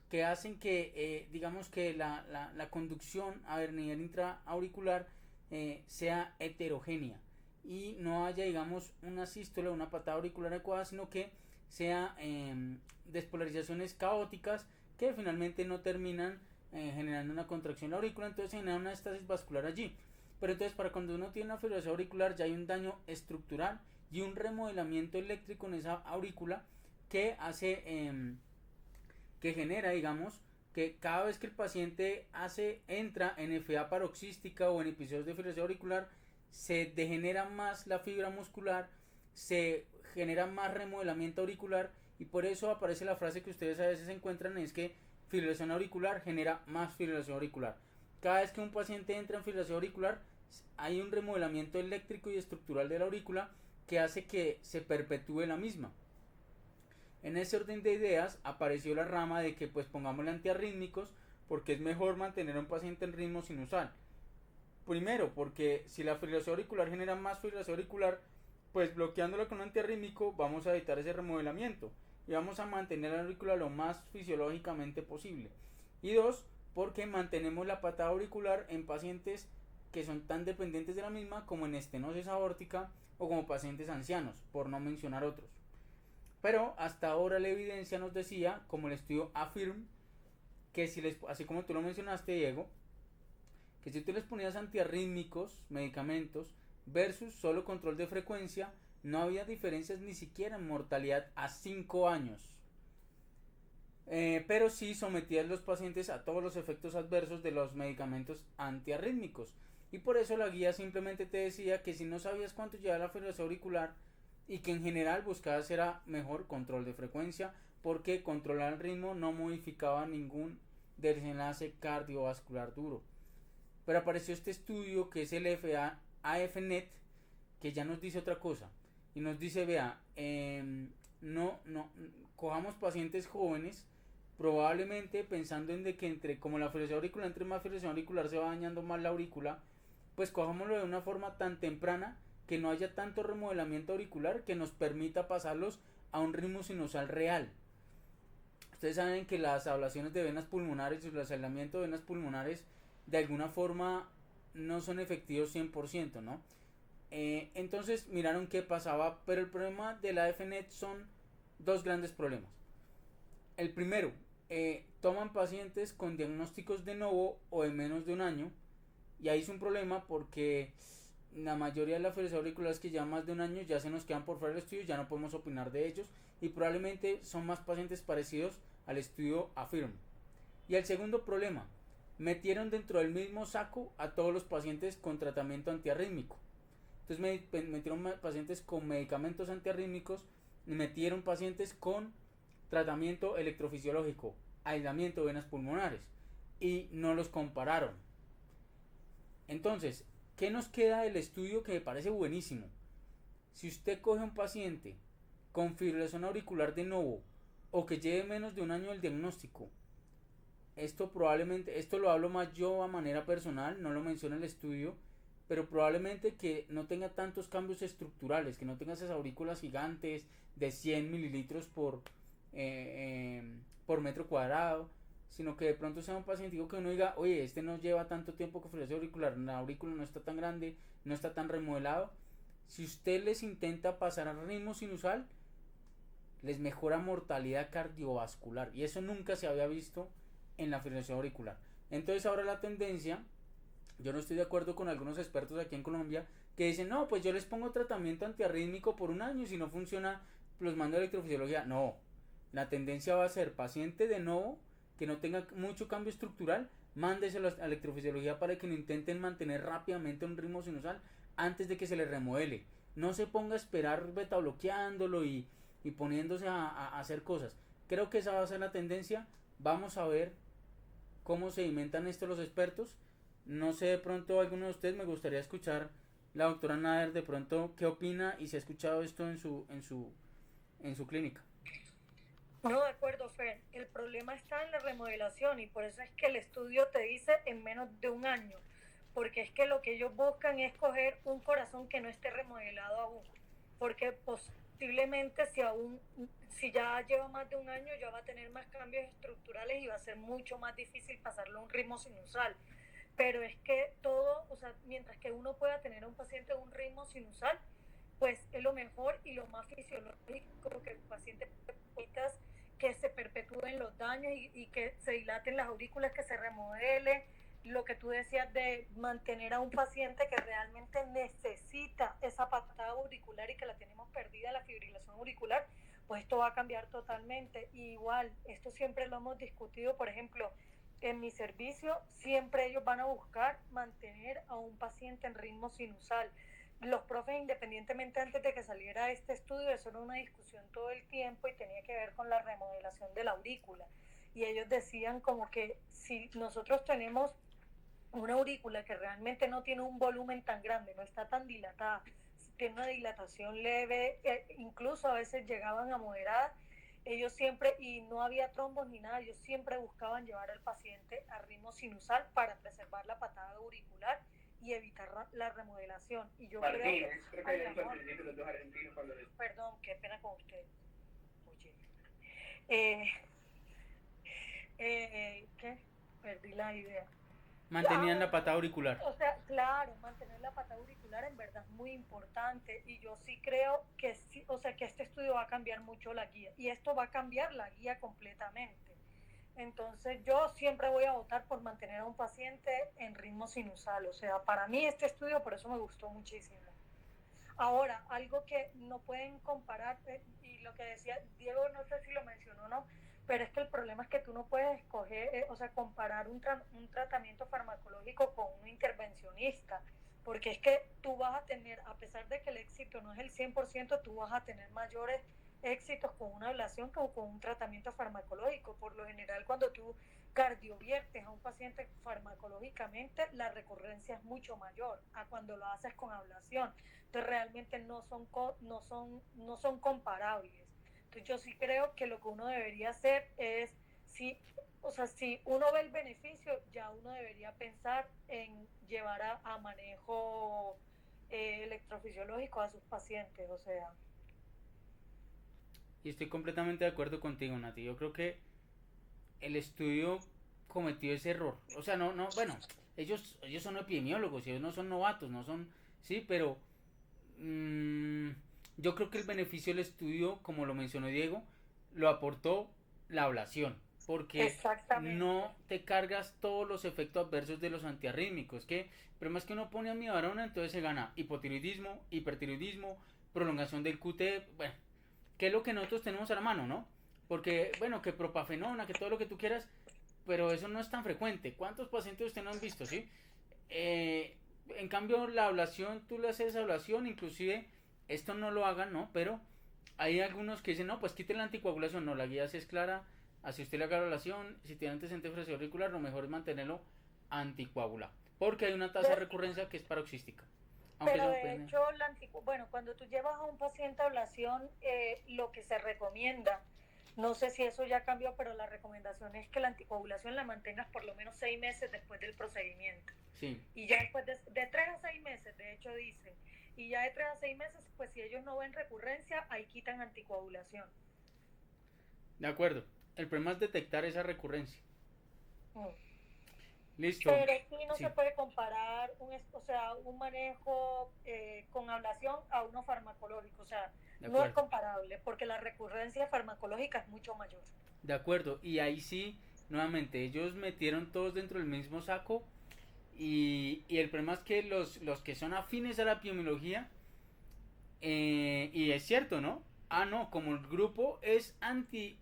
que hacen que digamos que la conducción a nivel intraauricular sea heterogénea y no haya, digamos, una sístole o una patada auricular adecuada, sino que sea despolarizaciones caóticas que finalmente no terminan generando una contracción de la aurícula, entonces se genera una estasis vascular allí. Pero entonces para cuando uno tiene una fibrilación auricular ya hay un daño estructural y un remodelamiento eléctrico en esa aurícula que hace, que genera, digamos, que cada vez que el paciente entra en enfermedad paroxística o en episodios de fibrilación auricular, se degenera más la fibra muscular, se genera más remodelamiento auricular, y por eso aparece la frase que ustedes a veces encuentran, es que fibrilación auricular genera más fibrilación auricular. Cada vez que un paciente entra en fibrilación auricular, hay un remodelamiento eléctrico y estructural de la aurícula que hace que se perpetúe la misma. En ese orden de ideas apareció la rama de que pues pongámosle antiarrítmicos, porque es mejor mantener a un paciente en ritmo sinusal. Primero, porque si la fibrilación auricular genera más fibrilación auricular, pues bloqueándola con un antiarrítmico vamos a evitar ese remodelamiento y vamos a mantener la aurícula lo más fisiológicamente posible. Y dos, porque mantenemos la patada auricular en pacientes que son tan dependientes de la misma como en estenosis aórtica o como pacientes ancianos, por no mencionar otros. Pero hasta ahora la evidencia nos decía, como el estudio AFIRM, que así como tú lo mencionaste, Diego, que si tú les ponías antiarrítmicos, medicamentos, versus solo control de frecuencia, no había diferencias ni siquiera en mortalidad a 5 años. Pero sí sometías a los pacientes a todos los efectos adversos de los medicamentos antiarrítmicos. Y por eso la guía simplemente te decía que si no sabías cuánto llevaba la fibrilación auricular y que en general buscabas era mejor control de frecuencia, porque controlar el ritmo no modificaba ningún desenlace cardiovascular duro. Pero apareció este estudio que es el AFNet, que ya nos dice otra cosa y nos dice, vea, cojamos pacientes jóvenes, probablemente pensando en de que como la fibrilación auricular, entre más fibrilación auricular se va dañando más la aurícula, pues cojámoslo de una forma tan temprana que no haya tanto remodelamiento auricular que nos permita pasarlos a un ritmo sinusal real. Ustedes saben que las ablaciones de venas pulmonares y el aislamiento de venas pulmonares de alguna forma no son efectivos 100%, ¿no? Entonces miraron qué pasaba, pero el problema de la AFNet son dos grandes problemas. El primero, toman pacientes con diagnósticos de novo o de menos de un año, y ahí es un problema porque la mayoría de las fibrilaciones auriculares que llevan más de un año ya se nos quedan por fuera del estudio, ya no podemos opinar de ellos, y probablemente son más pacientes parecidos al estudio AFIRM. Y el segundo problema, metieron dentro del mismo saco a todos los pacientes con tratamiento antiarrítmico. Entonces metieron pacientes con medicamentos antiarrítmicos y metieron pacientes con tratamiento electrofisiológico, aislamiento de venas pulmonares, y no los compararon. Entonces, ¿qué nos queda del estudio que me parece buenísimo? Si usted coge a un paciente con fibrilación auricular de novo o que lleve menos de un año del diagnóstico, esto lo hablo más yo a manera personal, no lo menciona el estudio, pero probablemente que no tenga tantos cambios estructurales, que no tenga esas aurículas gigantes de 100 mililitros por metro cuadrado, sino que de pronto sea un paciente que uno diga, oye, este no lleva tanto tiempo con fibrilación auricular, la aurícula no está tan grande, no está tan remodelado. Si usted les intenta pasar al ritmo sinusal, les mejora mortalidad cardiovascular, y eso nunca se había visto en la fibrilación auricular. Entonces ahora la tendencia, yo no estoy de acuerdo con algunos expertos aquí en Colombia que dicen, no, pues yo les pongo tratamiento antiarrítmico por un año y si no funciona los mando a electrofisiología. No, la tendencia va a ser paciente de nuevo que no tenga mucho cambio estructural, mándeselo a electrofisiología para que lo intenten mantener rápidamente un ritmo sinusal antes de que se le remodele. No se ponga a esperar beta bloqueándolo y poniéndose a hacer cosas. Creo que esa va a ser la tendencia. Vamos a ver cómo se inventan esto los expertos. No sé, de pronto alguno de ustedes, me gustaría escuchar la doctora Nader de pronto qué opina y si ha escuchado esto en su clínica. No, de acuerdo, Fer. El problema está en la remodelación y por eso es que el estudio te dice en menos de un año, porque es que lo que ellos buscan es coger un corazón que no esté remodelado aún, porque posiblemente si ya lleva más de un año ya va a tener más cambios estructurales y va a ser mucho más difícil pasarlo a un ritmo sinusal. Pero es que todo, o sea, mientras que uno pueda tener a un paciente en un ritmo sinusal, pues es lo mejor y lo más fisiológico que el paciente necesita, que se perpetúen los daños y que se dilaten las aurículas, que se remodele, lo que tú decías de mantener a un paciente que realmente necesita esa patada auricular y que la tenemos perdida, la fibrilación auricular, pues esto va a cambiar totalmente. Y igual, esto siempre lo hemos discutido, por ejemplo, en mi servicio, siempre ellos van a buscar mantener a un paciente en ritmo sinusal. Los profes, independientemente antes de que saliera este estudio, eso era una discusión todo el tiempo y tenía que ver con la remodelación de la aurícula. Y ellos decían como que si nosotros tenemos una aurícula que realmente no tiene un volumen tan grande, no está tan dilatada, tiene una dilatación leve, incluso a veces llegaban a moderada, ellos siempre, y no había trombos ni nada, ellos siempre buscaban llevar al paciente a ritmo sinusal para preservar la patada auricular y evitar la remodelación. Y yo Martínez, creo que habían sorprendido los dos argentinos cuando Perdón, qué pena con usted. Oye. ¿Qué? Perdí la idea. Mantenían la patada auricular. O sea, claro, mantener la patada auricular en verdad es muy importante y yo sí creo que sí, o sea, que este estudio va a cambiar mucho la guía y esto va a cambiar la guía completamente. Entonces yo siempre voy a votar por mantener a un paciente en ritmo sinusal, o sea, para mí este estudio por eso me gustó muchísimo. Ahora, algo que no pueden comparar, y lo que decía Diego, no sé si lo mencionó o no, pero es que el problema es que tú no puedes escoger, o sea, comparar un tratamiento farmacológico con un intervencionista, porque es que tú vas a tener, a pesar de que el éxito no es el 100%, tú vas a tener mayores éxitos con una ablación que con un tratamiento farmacológico. Por lo general, cuando tú cardioviertes a un paciente farmacológicamente, la recurrencia es mucho mayor a cuando lo haces con ablación. Entonces realmente no son comparables. Entonces yo sí creo que lo que uno debería hacer es, si uno ve el beneficio, ya uno debería pensar en llevar a manejo electrofisiológico a sus pacientes, o sea. Y estoy completamente de acuerdo contigo, Nati. Yo creo que el estudio cometió ese error. O sea, bueno, ellos son epidemiólogos, ellos no son novatos, no son, sí, pero yo creo que el beneficio del estudio, como lo mencionó Diego, lo aportó la ablación, porque no te cargas todos los efectos adversos de los antiarrítmicos, pero más que uno pone amibarona, entonces se gana hipotiroidismo, hipertiroidismo, prolongación del QT, bueno, que es lo que nosotros tenemos a la mano, ¿no? Porque, bueno, que propafenona, que todo lo que tú quieras, pero eso no es tan frecuente. ¿Cuántos pacientes usted no han visto, sí? En cambio, la ablación, tú le haces ablación, inclusive, esto no lo hagan, ¿no? Pero hay algunos que dicen, no, pues quite la anticoagulación. No, la guía sí es clara, así usted le haga la ablación, si tiene antecedente auricular, lo mejor es mantenerlo anticoagulado. Porque hay una tasa de recurrencia que es paroxística. Pero de hecho, bueno, cuando tú llevas a un paciente a ablación, lo que se recomienda, no sé si eso ya cambió, pero la recomendación es que la anticoagulación la mantengas por lo menos 6 meses después del procedimiento. Sí. Y ya después de 3 a 6 meses, de hecho dicen, y ya de 3 a 6 meses, pues si ellos no ven recurrencia, ahí quitan anticoagulación. De acuerdo. El problema es detectar esa recurrencia. Listo. Pero sí no se puede comparar un manejo con ablación a uno farmacológico, o sea, no es comparable porque la recurrencia farmacológica es mucho mayor. De acuerdo, y ahí sí, nuevamente, ellos metieron todos dentro del mismo saco y el problema es que los que son afines a la epidemiología, y es cierto, ¿no? No, como el grupo es anti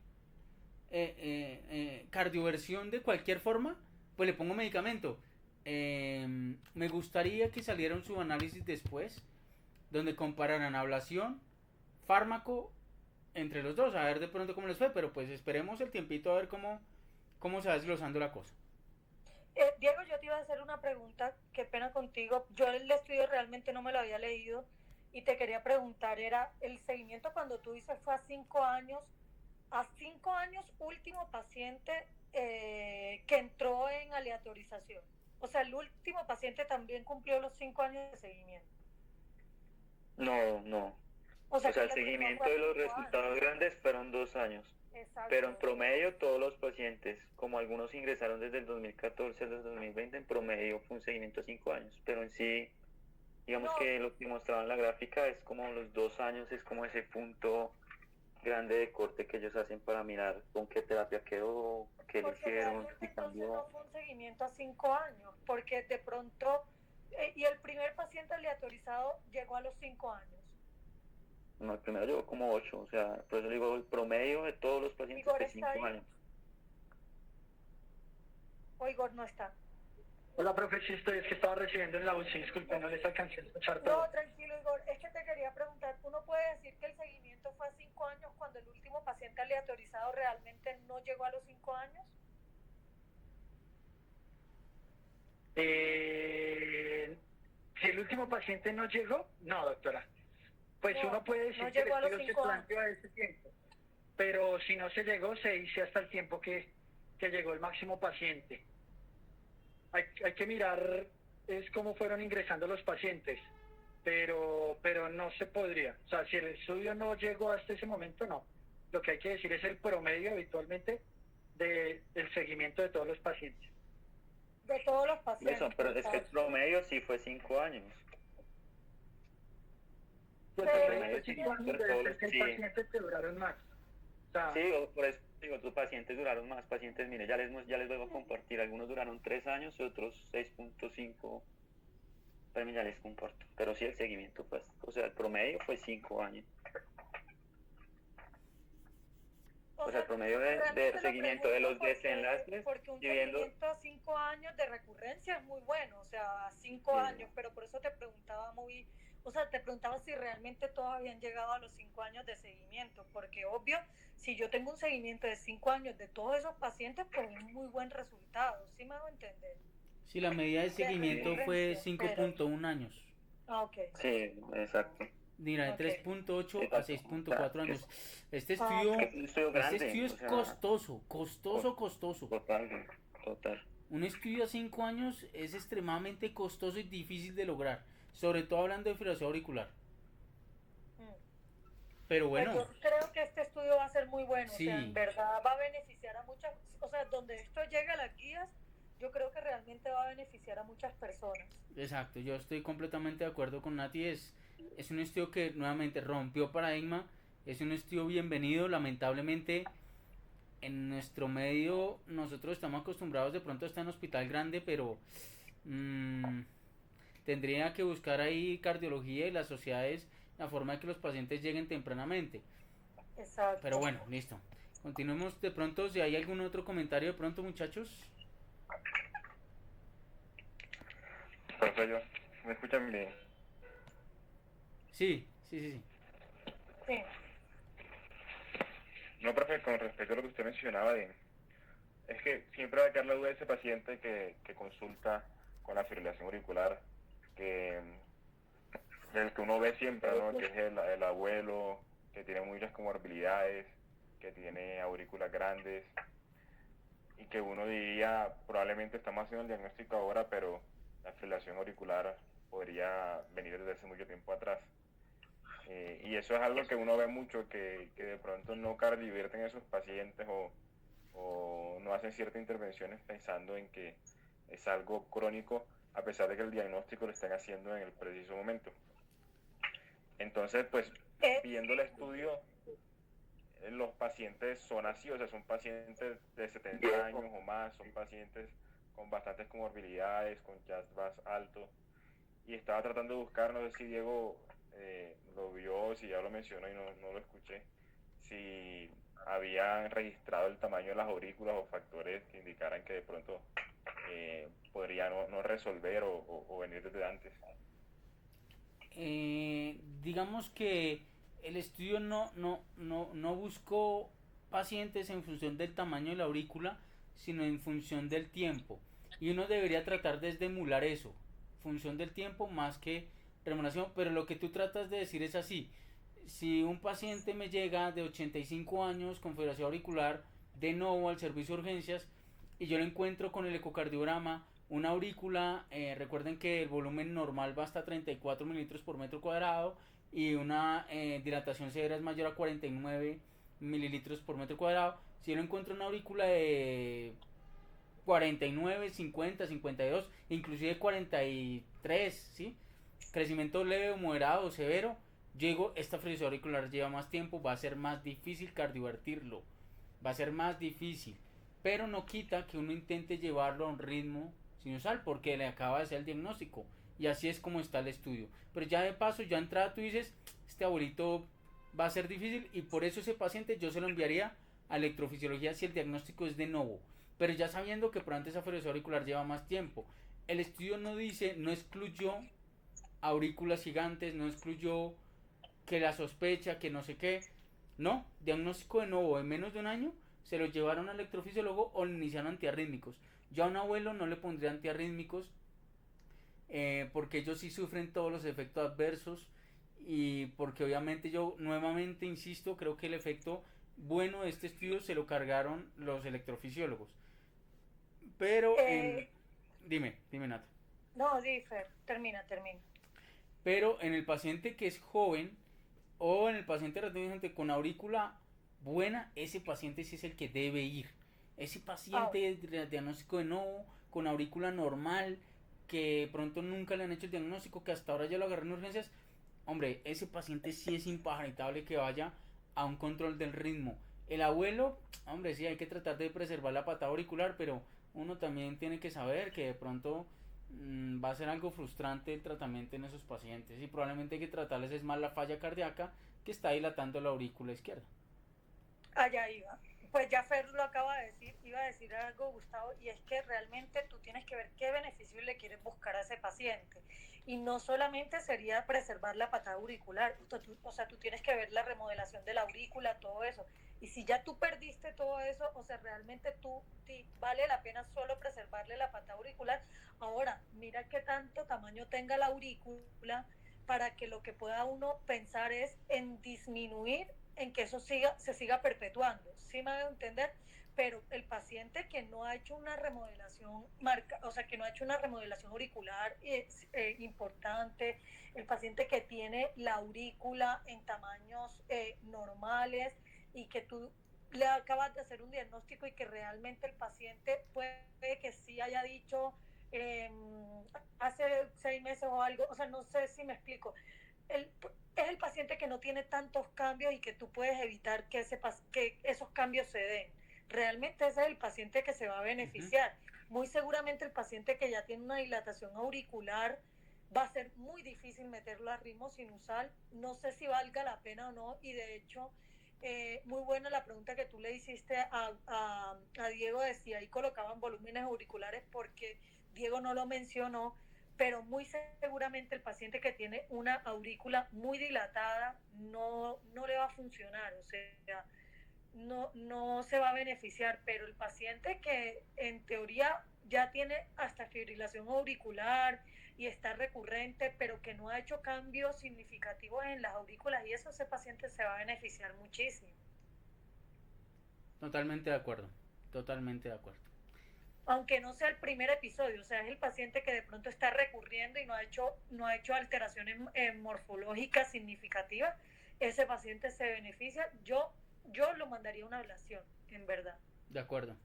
cardioversión de cualquier forma, pues le pongo medicamento. Me gustaría que saliera un subanálisis después, donde compararan ablación, fármaco, entre los dos, a ver de pronto cómo les fue, pero pues esperemos el tiempito a ver cómo se va desglosando la cosa. Diego, yo te iba a hacer una pregunta, qué pena contigo, yo el estudio realmente no me lo había leído, y te quería preguntar, era el seguimiento cuando tú dices fue a 5 años, último paciente que entró en aleatorización. O sea, el último paciente también cumplió los 5 años de seguimiento. No. O sea el seguimiento de los resultados grandes fueron 2 años. Exacto. Pero en promedio todos los pacientes, como algunos ingresaron desde el 2014 al 2020, en promedio fue un seguimiento de 5 años. Pero en sí, digamos que lo que mostraba en la gráfica es como los 2 años, es como ese punto grande de corte que ellos hacen para mirar con qué terapia quedó, qué le Porque hicieron, realmente si entonces cambió. no fue un seguimiento a 5 años, porque de pronto, y el primer paciente aleatorizado llegó a los 5 años. No, el primero llegó como 8, o sea, por eso le digo, el promedio de todos los pacientes Igor fue está 5 ahí, años. o Igor no está. Hola, profe, sí estoy, es que estaba recibiendo en la UCI, disculpe, no les alcancé a escuchar todo. No, tranquilo, Igor, es que te quería preguntar, ¿uno puede decir que el seguimiento fue a 5 años cuando el último paciente aleatorizado realmente no llegó a los 5 años? Si el último paciente no llegó, no, doctora. Pues No, uno puede decir no que el llegó a los estudio se 5 años. planteó a ese tiempo, pero si no se llegó, se dice hasta el tiempo que llegó el máximo paciente. Hay que mirar es cómo fueron ingresando los pacientes, pero no se podría. O sea, si el estudio no llegó hasta ese momento, no. Lo que hay que decir es el promedio habitualmente del seguimiento de todos los pacientes. De todos los pacientes. Eso, pero es que el promedio sí fue 5 años. Y el Pero- promedio de 5 años debe ser que hay Sí. pacientes que duraron más. O sea, Sí, por eso digo, otros pacientes duraron más, pacientes, mire, ya les voy a compartir, algunos duraron 3 años y otros 6.5, pero ya les comparto, pero sí el seguimiento, pues, o sea, el promedio fue 5 años, o sea, el promedio realmente de lo seguimiento de los pregunto desenlaces, porque un dividiendo, seguimiento a 5 años de recurrencia es muy bueno, o sea, a 5 Sí. años, pero por eso te preguntaba te preguntaba si realmente todos habían llegado a los 5 años de seguimiento, porque obvio, si yo tengo un seguimiento de 5 años de todos esos pacientes, pues un muy buen resultado, ¿sí me hago entender? Sí, la medida de seguimiento fue 5.1 años. Ah, ok. sí, exacto. Mira, de Ok. 3.8 a Exacto. 6.4 O sea, años. Este estudio, Es un estudio grande, este estudio es o sea, costoso. Total. Un estudio a 5 años es extremadamente costoso y difícil de lograr, sobre todo hablando de fibrilación auricular. Pero bueno, Pues yo creo que este estudio va a ser muy bueno, Sí. o sea, en verdad va a beneficiar a muchas, o sea, donde esto llegue a las guías, yo creo que realmente va a beneficiar a muchas personas. exacto, yo estoy completamente de acuerdo con Nati, es un estudio que nuevamente rompió paradigma, es un estudio bienvenido, lamentablemente en nuestro medio nosotros estamos acostumbrados de pronto a estar en hospital grande, pero tendría que buscar ahí cardiología y las sociedades la forma de que los pacientes lleguen tempranamente. Exacto. Pero bueno, listo. Continuemos de pronto, si hay algún otro comentario de pronto, muchachos. Profe, ¿me escuchan bien? Sí. Sí. No, profe, con respecto a lo que usted mencionaba, es que siempre va a quedar la duda de ese paciente que consulta con la fibrilación auricular, el que uno ve siempre, ¿no? Que es el abuelo que tiene muchas comorbilidades, que tiene aurículas grandes, y que uno diría, probablemente estamos haciendo el diagnóstico ahora, pero la fibrilación auricular podría venir desde hace mucho tiempo atrás. Y eso es algo que uno ve mucho, que de pronto no cardiovierten esos pacientes o no hacen ciertas intervenciones pensando en que es algo crónico, a pesar de que el diagnóstico lo estén haciendo en el preciso momento. Entonces, pues, viendo el estudio, los pacientes son así, o sea, son pacientes de 70 años o más, son pacientes con bastantes comorbilidades, con CHA2DS alto, y estaba tratando de buscar, no sé si Diego lo vio, si ya lo mencionó y no lo escuché, si habían registrado el tamaño de las aurículas o factores que indicaran que de pronto podría no resolver o venir desde antes. Digamos que el estudio no buscó pacientes en función del tamaño de la aurícula, sino en función del tiempo. Y uno debería tratar de emular eso, función del tiempo más que remuneración. Pero lo que tú tratas de decir es así: si un paciente me llega de 85 años con fibrilación auricular de nuevo al servicio de urgencias y yo lo encuentro con el ecocardiograma, una aurícula, recuerden que el volumen normal va hasta 34 mililitros por metro cuadrado y una dilatación severa es mayor a 49 mililitros por metro cuadrado. Si yo lo encuentro una aurícula de 49, 50, 52, inclusive 43, ¿sí? Crecimiento leve o moderado o severo, llego, esta fibrilación auricular lleva más tiempo, va a ser más difícil cardiovertirlo, va a ser más difícil. pero no quita que uno intente llevarlo a un ritmo sinusal porque le acaba de hacer el diagnóstico y así es como está el estudio. Pero ya de paso, ya entrada tú dices, este abuelito va a ser difícil y por eso ese paciente yo se lo enviaría a electrofisiología si el diagnóstico es de novo, pero ya sabiendo que probablemente esa fibrosis auricular lleva más tiempo. El estudio no dice, no excluyó aurículas gigantes, no excluyó que la sospecha, que no sé qué, no, diagnóstico de novo en menos de un año, se lo llevaron al electrofisiólogo o le iniciaron antiarrítmicos. Yo a un abuelo no le pondría antiarrítmicos porque ellos sí sufren todos los efectos adversos y porque obviamente yo nuevamente insisto, creo que el efecto bueno de este estudio se lo cargaron los electrofisiólogos. Pero dime Nata. No, sí, Fer, termina. Pero en el paciente que es joven o en el paciente retinente con aurícula buena, ese paciente sí es el que debe ir. Ese paciente de diagnóstico de novo, con aurícula normal, que pronto nunca le han hecho el diagnóstico, que hasta ahora ya lo agarré en urgencias, hombre, ese paciente sí es impajaritable que vaya a un control del ritmo. El abuelo, hombre, sí hay que tratar de preservar la patada auricular, pero uno también tiene que saber que de pronto va a ser algo frustrante el tratamiento en esos pacientes y probablemente hay que tratarles es más la falla cardíaca que está dilatando la aurícula izquierda. Allá iba. Pues ya Fer lo acaba de decir, iba a decir algo, Gustavo, y es que realmente tú tienes que ver qué beneficios le quieres buscar a ese paciente. Y no solamente sería preservar la patada auricular, o sea, tú tienes que ver la remodelación de la aurícula, todo eso. Y si ya tú perdiste todo eso, o sea, realmente vale la pena solo preservarle la patada auricular. Ahora, mira qué tanto tamaño tenga la aurícula para que lo que pueda uno pensar es en disminuir, en que eso se siga perpetuando, ¿sí me van a entender? Pero el paciente que no ha hecho una remodelación o sea, que no ha hecho una remodelación auricular importante, el paciente que tiene la aurícula en tamaños normales y que tú le acabas de hacer un diagnóstico y que realmente el paciente puede que sí haya dicho hace 6 meses o algo, o sea, no sé si me explico. Es el paciente que no tiene tantos cambios y que tú puedes evitar que esos cambios se den. Realmente ese es el paciente que se va a beneficiar. Muy seguramente el paciente que ya tiene una dilatación auricular va a ser muy difícil meterlo a ritmo sinusal. No sé si valga la pena o no, y de hecho muy buena la pregunta que tú le hiciste a Diego de si ahí colocaban volúmenes auriculares, porque Diego no lo mencionó, pero muy seguramente el paciente que tiene una aurícula muy dilatada no le va a funcionar, o sea, no se va a beneficiar, pero el paciente que en teoría ya tiene hasta fibrilación auricular y está recurrente, pero que no ha hecho cambios significativos en las aurículas y eso, ese paciente se va a beneficiar muchísimo. Totalmente de acuerdo. Aunque no sea el primer episodio, o sea, es el paciente que de pronto está recurriendo y no ha hecho alteraciones morfológicas significativas, ese paciente se beneficia. Yo lo mandaría a una ablación, en verdad. De acuerdo.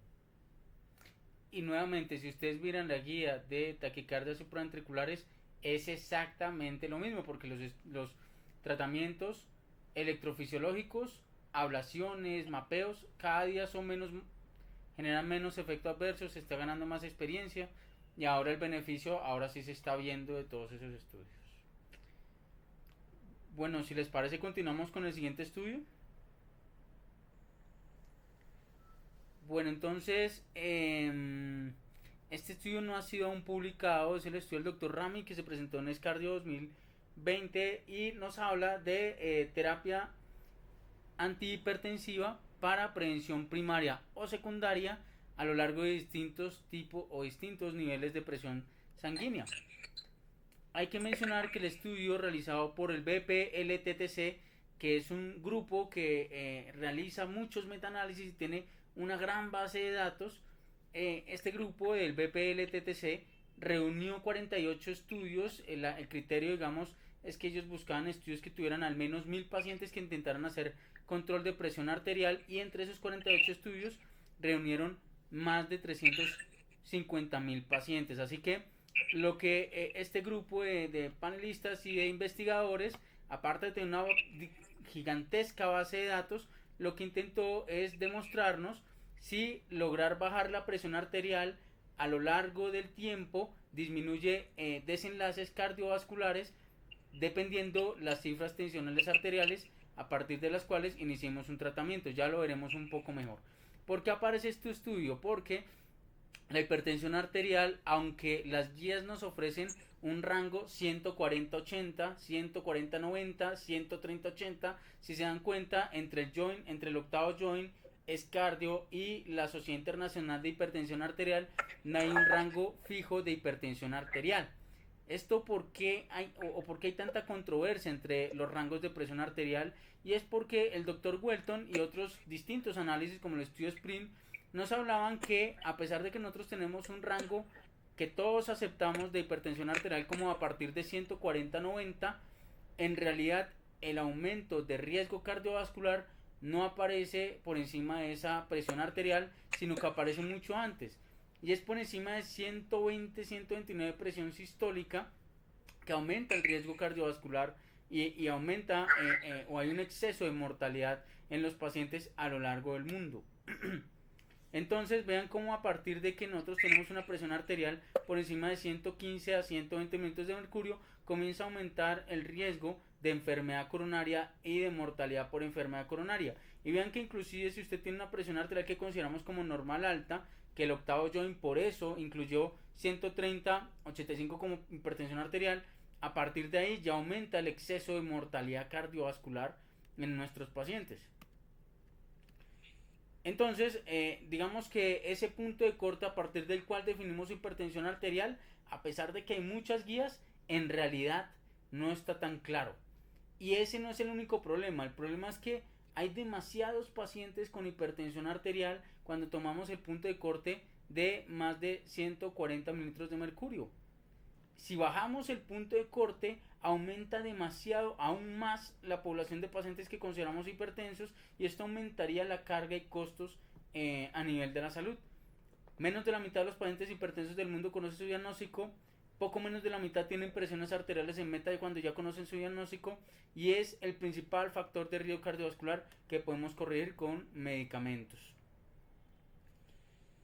Y nuevamente, si ustedes miran la guía de taquicardias supraventriculares, es exactamente lo mismo, porque los tratamientos electrofisiológicos, ablaciones, mapeos, cada día generan menos efectos adversos, se está ganando más experiencia y ahora el beneficio, ahora sí se está viendo de todos esos estudios. Bueno, si les parece, continuamos con el siguiente estudio. Bueno, entonces, este estudio no ha sido aún publicado, es el estudio del Dr. Rami que se presentó en Escardio 2020 y nos habla de terapia antihipertensiva para prevención primaria o secundaria a lo largo de distintos tipos o distintos niveles de presión sanguínea. Hay que mencionar que el estudio realizado por el BPLTTC, que es un grupo que realiza muchos metaanálisis y tiene una gran base de datos, este grupo del BPLTTC reunió 48 estudios. El criterio, digamos, es que ellos buscaban estudios que tuvieran al menos 1000 pacientes que intentaran hacer control de presión arterial, y entre esos 48 estudios reunieron más de 350.000 pacientes. Así que lo que este grupo de panelistas y de investigadores, aparte de tener una gigantesca base de datos, lo que intentó es demostrarnos si lograr bajar la presión arterial a lo largo del tiempo disminuye desenlaces cardiovasculares dependiendo las cifras tensionales arteriales a partir de las cuales iniciemos un tratamiento. Ya lo veremos un poco mejor. ¿Por qué aparece este estudio? Porque la hipertensión arterial, aunque las guías nos ofrecen un rango 140-80, 140-90, 130-80, si se dan cuenta, entre el octavo joint, Escardio y la Sociedad Internacional de Hipertensión Arterial, no hay un rango fijo de hipertensión arterial. ¿Esto por qué por qué hay tanta controversia entre los rangos de presión arterial? Y es porque el Dr. Welton y otros distintos análisis como el estudio Sprint nos hablaban que a pesar de que nosotros tenemos un rango que todos aceptamos de hipertensión arterial como a partir de 140-90, en realidad el aumento de riesgo cardiovascular no aparece por encima de esa presión arterial, sino que aparece mucho antes. Y es por encima de 120-129 presión sistólica que aumenta el riesgo cardiovascular y aumenta o hay un exceso de mortalidad en los pacientes a lo largo del mundo. Entonces vean cómo a partir de que nosotros tenemos una presión arterial por encima de 115 a 120 milímetros de mercurio, comienza a aumentar el riesgo de enfermedad coronaria y de mortalidad por enfermedad coronaria. Y vean que inclusive si usted tiene una presión arterial que consideramos como normal alta, que el octavo joint por eso incluyó 130-85 como hipertensión arterial, a partir de ahí ya aumenta el exceso de mortalidad cardiovascular en nuestros pacientes. Entonces, digamos que ese punto de corte a partir del cual definimos hipertensión arterial, a pesar de que hay muchas guías, en realidad no está tan claro. Y ese no es el único problema. El problema es que hay demasiados pacientes con hipertensión arterial cuando tomamos el punto de corte de más de 140 mililitros de mercurio. Si bajamos el punto de corte, aumenta demasiado, aún más, la población de pacientes que consideramos hipertensos, y esto aumentaría la carga y costos a nivel de la salud. Menos de la mitad de los pacientes hipertensos del mundo conocen su diagnóstico, poco menos de la mitad tienen presiones arteriales en meta de cuando ya conocen su diagnóstico, y es el principal factor de riesgo cardiovascular que podemos corregir con medicamentos.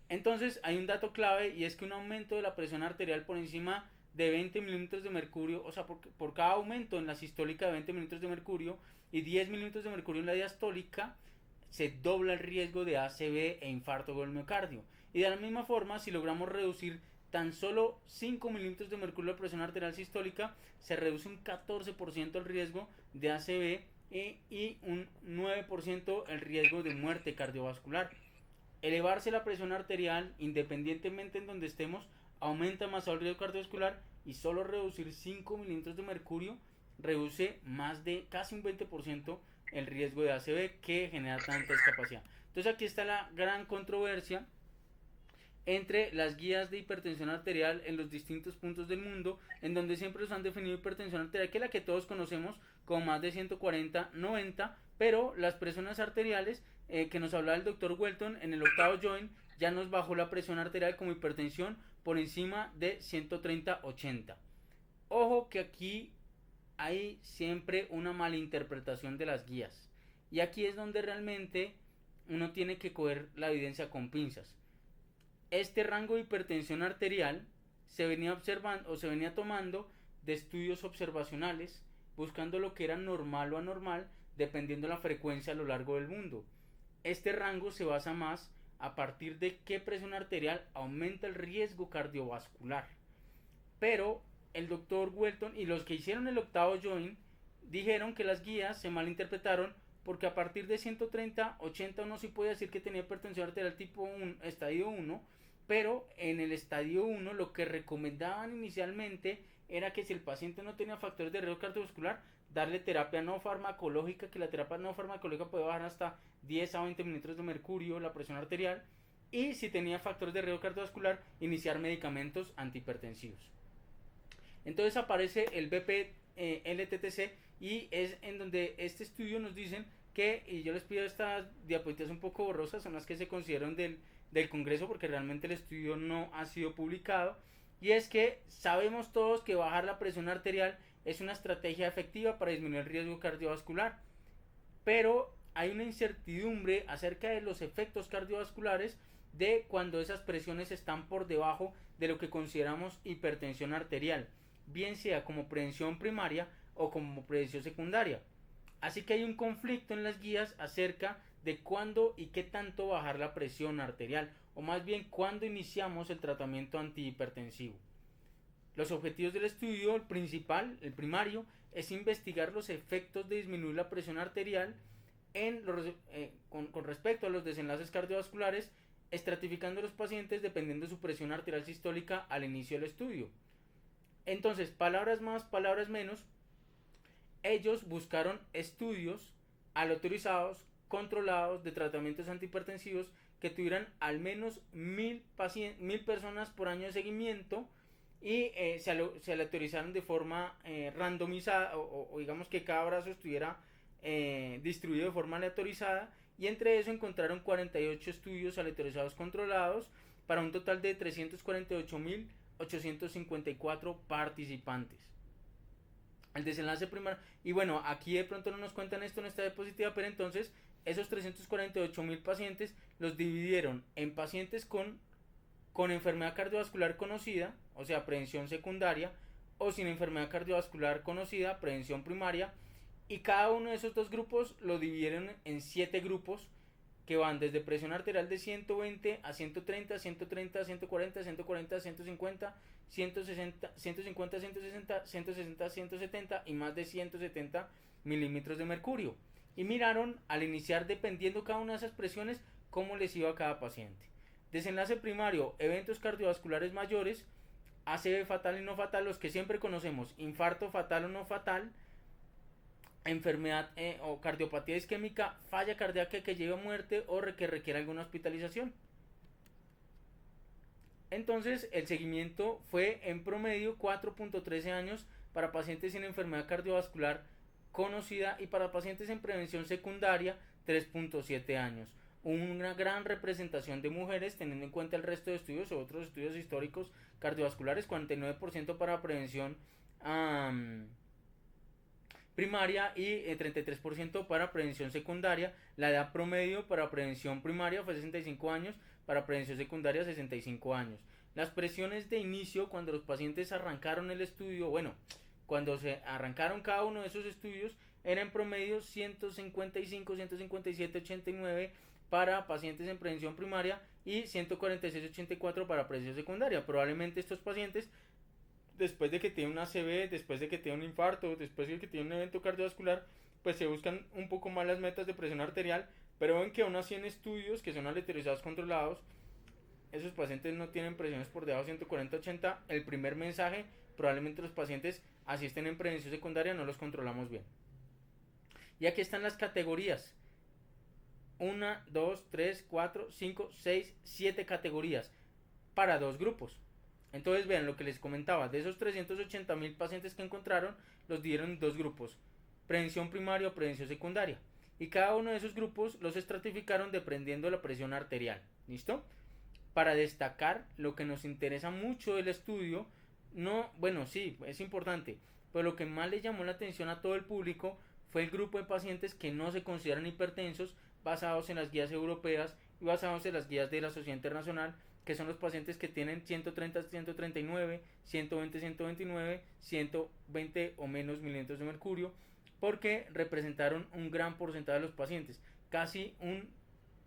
Entonces hay un dato clave, y es que un aumento de la presión arterial por encima de 20 milímetros de mercurio, o sea, por cada aumento en la sistólica de 20 milímetros de mercurio y 10 milímetros de mercurio en la diastólica, se dobla el riesgo de ACV e infarto del miocardio. Y de la misma forma, si logramos reducir tan solo 5 milímetros de mercurio de presión arterial sistólica, se reduce un 14% el riesgo de ACV y un 9% el riesgo de muerte cardiovascular. Elevarse la presión arterial, independientemente en donde estemos, aumenta más el riesgo cardiovascular, y solo reducir 5 milímetros de mercurio reduce más de casi un 20% el riesgo de ACV que genera tanta discapacidad. Entonces aquí está la gran controversia entre las guías de hipertensión arterial en los distintos puntos del mundo, en donde siempre nos han definido hipertensión arterial, que es la que todos conocemos como más de 140-90, pero las presiones arteriales que nos hablaba el Dr. Welton en el octavo joint ya nos bajó la presión arterial como hipertensión por encima de 130-80. Ojo que aquí hay siempre una malinterpretación de las guías, y aquí es donde realmente uno tiene que coger la evidencia con pinzas. Este rango de hipertensión arterial se venía observando o se venía tomando de estudios observacionales, buscando lo que era normal o anormal dependiendo de la frecuencia a lo largo del mundo. Este rango se basa más a partir de qué presión arterial aumenta el riesgo cardiovascular. Pero el Dr. Welton y los que hicieron el octavo joint dijeron que las guías se malinterpretaron, porque a partir de 130-80 uno sí puede decir que tenía hipertensión arterial tipo 1, estadio 1, pero en el estadio 1 lo que recomendaban inicialmente era que si el paciente no tenía factores de riesgo cardiovascular, darle terapia no farmacológica, que la terapia no farmacológica puede bajar hasta 10 a 20 mililitros de mercurio la presión arterial, y si tenía factores de riesgo cardiovascular, iniciar medicamentos antihipertensivos. Entonces aparece el BP-LTTC, y es en donde este estudio nos dicen que, y yo les pido estas diapositivas un poco borrosas, son las que se consideran del Congreso, porque realmente el estudio no ha sido publicado, y es que sabemos todos que bajar la presión arterial es una estrategia efectiva para disminuir el riesgo cardiovascular, pero hay una incertidumbre acerca de los efectos cardiovasculares de cuando esas presiones están por debajo de lo que consideramos hipertensión arterial, bien sea como prevención primaria o como prevención secundaria. Así que hay un conflicto en las guías acerca de cuándo y qué tanto bajar la presión arterial, o más bien cuándo iniciamos el tratamiento antihipertensivo. Los objetivos del estudio, el principal, el primario, es investigar los efectos de disminuir la presión arterial con respecto a los desenlaces cardiovasculares, estratificando a los pacientes dependiendo de su presión arterial sistólica al inicio del estudio. Entonces, palabras más, palabras menos, ellos buscaron estudios aleatorizados, controlados de tratamientos antihipertensivos que tuvieran al menos 1000 personas por año de seguimiento y se aleatorizaron de forma randomizada o digamos que cada brazo estuviera distribuido de forma aleatorizada, y entre eso encontraron 48 estudios aleatorizados controlados para un total de 348.854 participantes. El desenlace primario, y bueno, aquí de pronto no nos cuentan esto en esta diapositiva, pero entonces esos 348.000 pacientes los dividieron en pacientes con enfermedad cardiovascular conocida, o sea, prevención secundaria, o sin enfermedad cardiovascular conocida, prevención primaria, y cada uno de esos dos grupos lo dividieron en 7 grupos que van desde presión arterial de 120 a 130, 130, 140, 140, 150, 160, 150, 160, 160, 170 y más de 170 milímetros de mercurio. Y miraron al iniciar, dependiendo cada una de esas presiones, cómo les iba a cada paciente. Desenlace primario, eventos cardiovasculares mayores, ACV fatal y no fatal, los que siempre conocemos, infarto fatal o no fatal, enfermedad o cardiopatía isquémica, falla cardíaca que lleva a muerte o que requiere alguna hospitalización. Entonces el seguimiento fue en promedio 4.13 años para pacientes sin enfermedad cardiovascular conocida y para pacientes en prevención secundaria 3.7 años. Una gran representación de mujeres teniendo en cuenta el resto de estudios o otros estudios históricos cardiovasculares, 49% para prevención primaria y 33% para prevención secundaria. La edad promedio para prevención primaria fue 65 años, para prevención secundaria 65 años. Las presiones de inicio cuando los pacientes arrancaron el estudio, cuando se arrancaron cada uno de esos estudios, era en promedio 155, 157, 89 para pacientes en prevención primaria y 146, 84 para prevención secundaria. Probablemente estos pacientes, después de que tienen una ACV, después de que tienen un infarto, después de que tienen un evento cardiovascular, pues se buscan un poco más las metas de presión arterial, pero ven que aún así en estudios que son aleatorizados controlados, esos pacientes no tienen presiones por debajo de 140-80. El primer mensaje, probablemente los pacientes así estén en prevención secundaria, no los controlamos bien. Y aquí están las categorías. 1, 2, 3, 4, 5, 6, 7 categorías para dos grupos. Entonces vean lo que les comentaba, de esos 380.000 pacientes que encontraron, los dividieron en dos grupos, prevención primaria o prevención secundaria, y cada uno de esos grupos los estratificaron dependiendo de la presión arterial. ¿Listo? Para destacar lo que nos interesa mucho del estudio, sí, es importante, pero lo que más le llamó la atención a todo el público fue el grupo de pacientes que no se consideran hipertensos, basados en las guías europeas y basados en las guías de la Sociedad Internacional, que son los pacientes que tienen 130, 139, 120, 129, 120 o menos milímetros de mercurio, porque representaron un gran porcentaje de los pacientes, casi un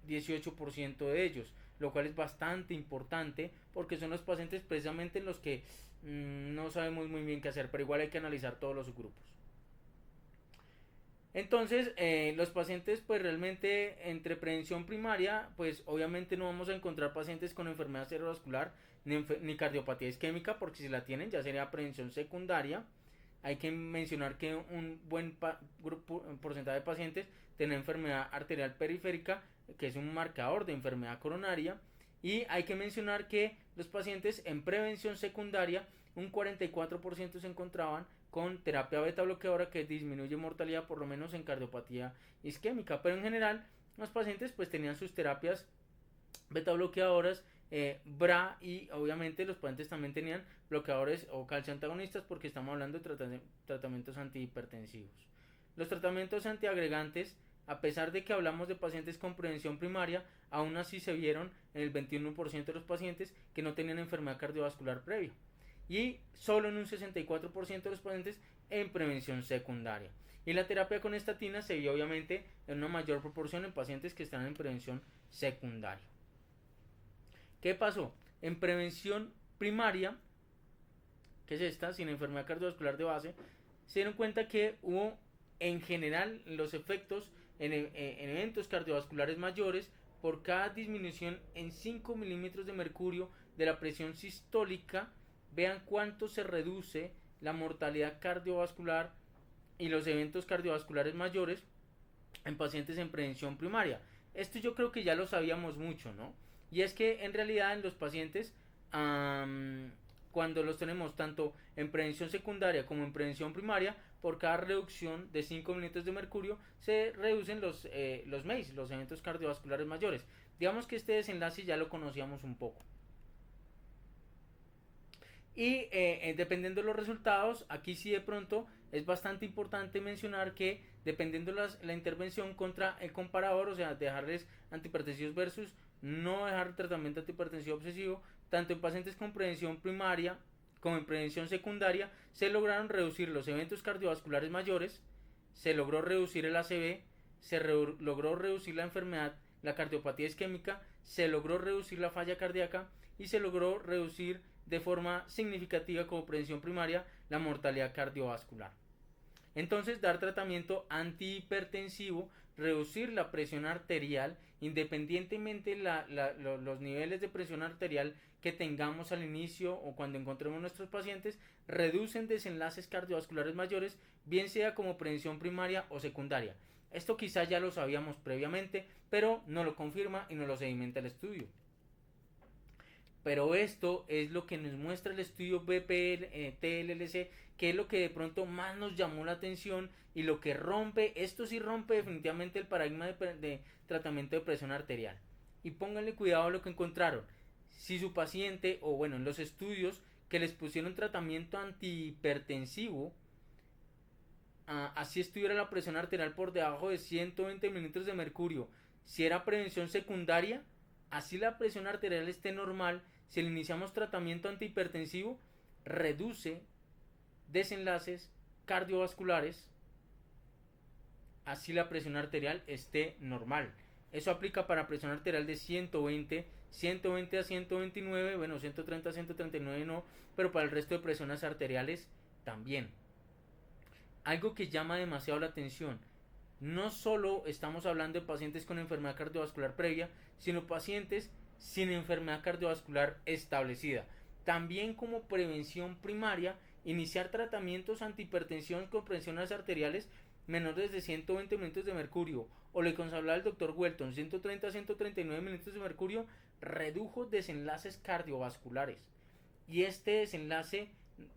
18% de ellos, lo cual es bastante importante porque son los pacientes precisamente los que no sabemos muy bien qué hacer, pero igual hay que analizar todos los subgrupos. Entonces, los pacientes, pues realmente entre prevención primaria, pues obviamente no vamos a encontrar pacientes con enfermedad cerebrovascular ni cardiopatía isquémica, porque si la tienen ya sería prevención secundaria. Hay que mencionar que un buen porcentaje de pacientes tienen enfermedad arterial periférica, que es un marcador de enfermedad coronaria. Y hay que mencionar que los pacientes en prevención secundaria, un 44% se encontraban con terapia beta bloqueadora que disminuye mortalidad por lo menos en cardiopatía isquémica, pero en general los pacientes pues tenían sus terapias beta bloqueadoras, BRA, y obviamente los pacientes también tenían bloqueadores o calcio antagonistas porque estamos hablando de tratamientos antihipertensivos. Los tratamientos antiagregantes a pesar de que hablamos de pacientes con prevención primaria, aún así se vieron en el 21% de los pacientes que no tenían enfermedad cardiovascular previa y solo en un 64% de los pacientes en prevención secundaria. Y la terapia con estatina se vio obviamente en una mayor proporción en pacientes que están en prevención secundaria. ¿Qué pasó? En prevención primaria, que es esta, sin enfermedad cardiovascular de base, se dieron cuenta que hubo en general los efectos en eventos cardiovasculares mayores por cada disminución en 5 milímetros de mercurio de la presión sistólica. Vean cuánto se reduce la mortalidad cardiovascular y los eventos cardiovasculares mayores en pacientes en prevención primaria. Esto yo creo que ya lo sabíamos mucho, ¿no? Y es que en realidad en los pacientes, cuando los tenemos tanto en prevención secundaria como en prevención primaria, por cada reducción de 5 milímetros de mercurio se reducen los MACE, los eventos cardiovasculares mayores. Digamos que este desenlace ya lo conocíamos un poco. Y dependiendo de los resultados, aquí sí de pronto es bastante importante mencionar que dependiendo la intervención contra el comparador, o sea, dejarles antihipertensivos versus no dejar tratamiento antihipertensivo obsesivo, tanto en pacientes con prevención primaria como en prevención secundaria, se lograron reducir los eventos cardiovasculares mayores, se logró reducir el ACV, se logró reducir la enfermedad, la cardiopatía isquémica, se logró reducir la falla cardíaca y se logró reducir de forma significativa como prevención primaria la mortalidad cardiovascular. Entonces, dar tratamiento antihipertensivo, reducir la presión arterial, independientemente los niveles de presión arterial que tengamos al inicio o cuando encontremos nuestros pacientes, reducen desenlaces cardiovasculares mayores, bien sea como prevención primaria o secundaria. Esto quizás ya lo sabíamos previamente, pero no lo confirma y no lo sedimenta el estudio. Pero esto es lo que nos muestra el estudio BPL-TLLC, que es lo que de pronto más nos llamó la atención y lo que rompe, esto sí rompe definitivamente el paradigma de tratamiento de presión arterial. Y pónganle cuidado a lo que encontraron. Si su paciente, o bueno, en los estudios que les pusieron tratamiento antihipertensivo, así estuviera la presión arterial por debajo de 120 milímetros de mercurio, si era prevención secundaria, así la presión arterial esté normal, si le iniciamos tratamiento antihipertensivo, reduce desenlaces cardiovasculares, así la presión arterial esté normal. Eso aplica para presión arterial de 120 a 129, bueno, 130 a 139 no, pero para el resto de presiones arteriales también. Algo que llama demasiado la atención, no solo estamos hablando de pacientes con enfermedad cardiovascular previa, sino pacientes sin enfermedad cardiovascular establecida. También como prevención primaria, iniciar tratamientos antihipertensión con presiones arteriales menores de 120 milímetros de mercurio, o lo que nos hablaba el doctor Welton, 130 a 139 milímetros de mercurio, redujo desenlaces cardiovasculares. Y este desenlace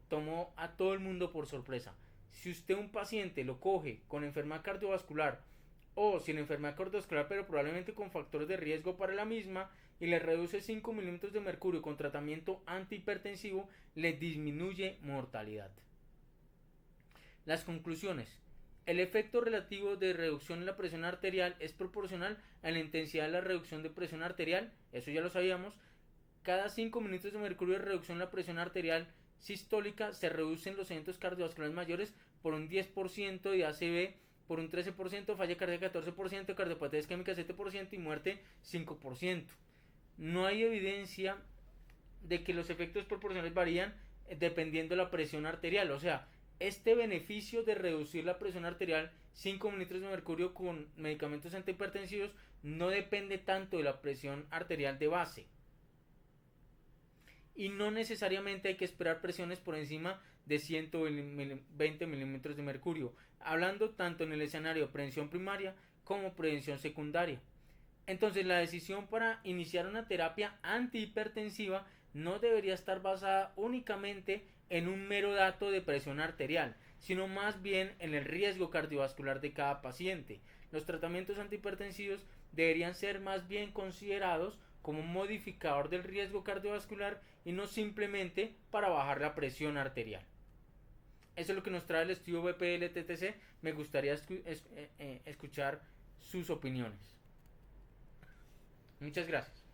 tomó a todo el mundo por sorpresa. Si usted un paciente lo coge con enfermedad cardiovascular o sin enfermedad cardiovascular, pero probablemente con factores de riesgo para la misma, y le reduce 5 milímetros de mercurio con tratamiento antihipertensivo, le disminuye mortalidad. Las conclusiones. El efecto relativo de reducción en la presión arterial es proporcional a la intensidad de la reducción de presión arterial, eso ya lo sabíamos. Cada 5 milímetros de mercurio de reducción en la presión arterial sistólica se reducen los eventos cardiovasculares mayores por un 10% de ACV, por un 13%, falla cardíaca 14%, cardiopatía isquémica 7% y muerte 5%. No hay evidencia de que los efectos proporcionales varían dependiendo de la presión arterial, o sea, este beneficio de reducir la presión arterial 5 milímetros de mercurio con medicamentos antihipertensivos no depende tanto de la presión arterial de base. Y no necesariamente hay que esperar presiones por encima de 120 milímetros de mercurio, hablando tanto en el escenario de prevención primaria como prevención secundaria. Entonces la decisión para iniciar una terapia antihipertensiva no debería estar basada únicamente en un mero dato de presión arterial, sino más bien en el riesgo cardiovascular de cada paciente. Los tratamientos antihipertensivos deberían ser más bien considerados como un modificador del riesgo cardiovascular y no simplemente para bajar la presión arterial. Eso es lo que nos trae el estudio BPL-TTC. Me gustaría escuchar sus opiniones. Muchas gracias.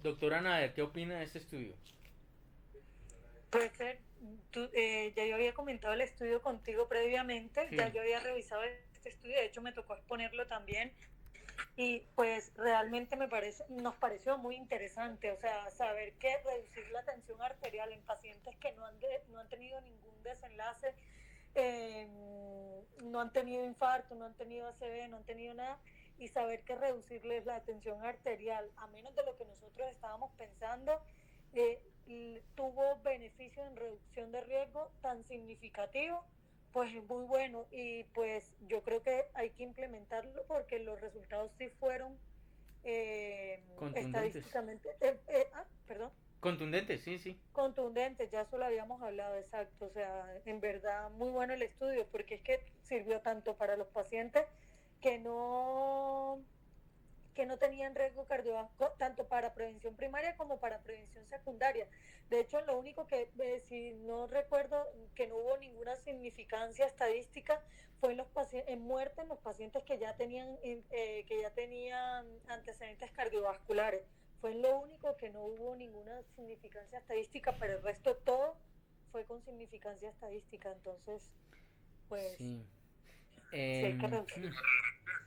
Doctora Nader, ¿qué opina de este estudio? Puede ser, ya yo había comentado el estudio contigo previamente, Sí. ya yo había revisado este estudio, de hecho me tocó exponerlo también, y pues realmente nos pareció muy interesante, o sea, saber que reducir la tensión arterial en pacientes que no han tenido ningún desenlace, no han tenido infarto, no han tenido ACV, no han tenido nada, y saber que reducirles la tensión arterial, a menos de lo que nosotros estábamos pensando, tuvo beneficio en reducción de riesgo tan significativo, pues es muy bueno, y pues yo creo que hay que implementarlo porque los resultados sí fueron estadísticamente, perdón. Contundentes, sí, sí. Contundentes, ya eso lo habíamos hablado, exacto, o sea, en verdad muy bueno el estudio porque es que sirvió tanto para los pacientes que no tenían riesgo cardiovascular, tanto para prevención primaria como para prevención secundaria. De hecho, lo único que, si no recuerdo, que no hubo ninguna significancia estadística fue en muerte en los pacientes que ya tenían antecedentes cardiovasculares. Fue lo único que no hubo ninguna significancia estadística, pero el resto todo fue con significancia estadística. Entonces, pues, Sí. sí hay que reducir.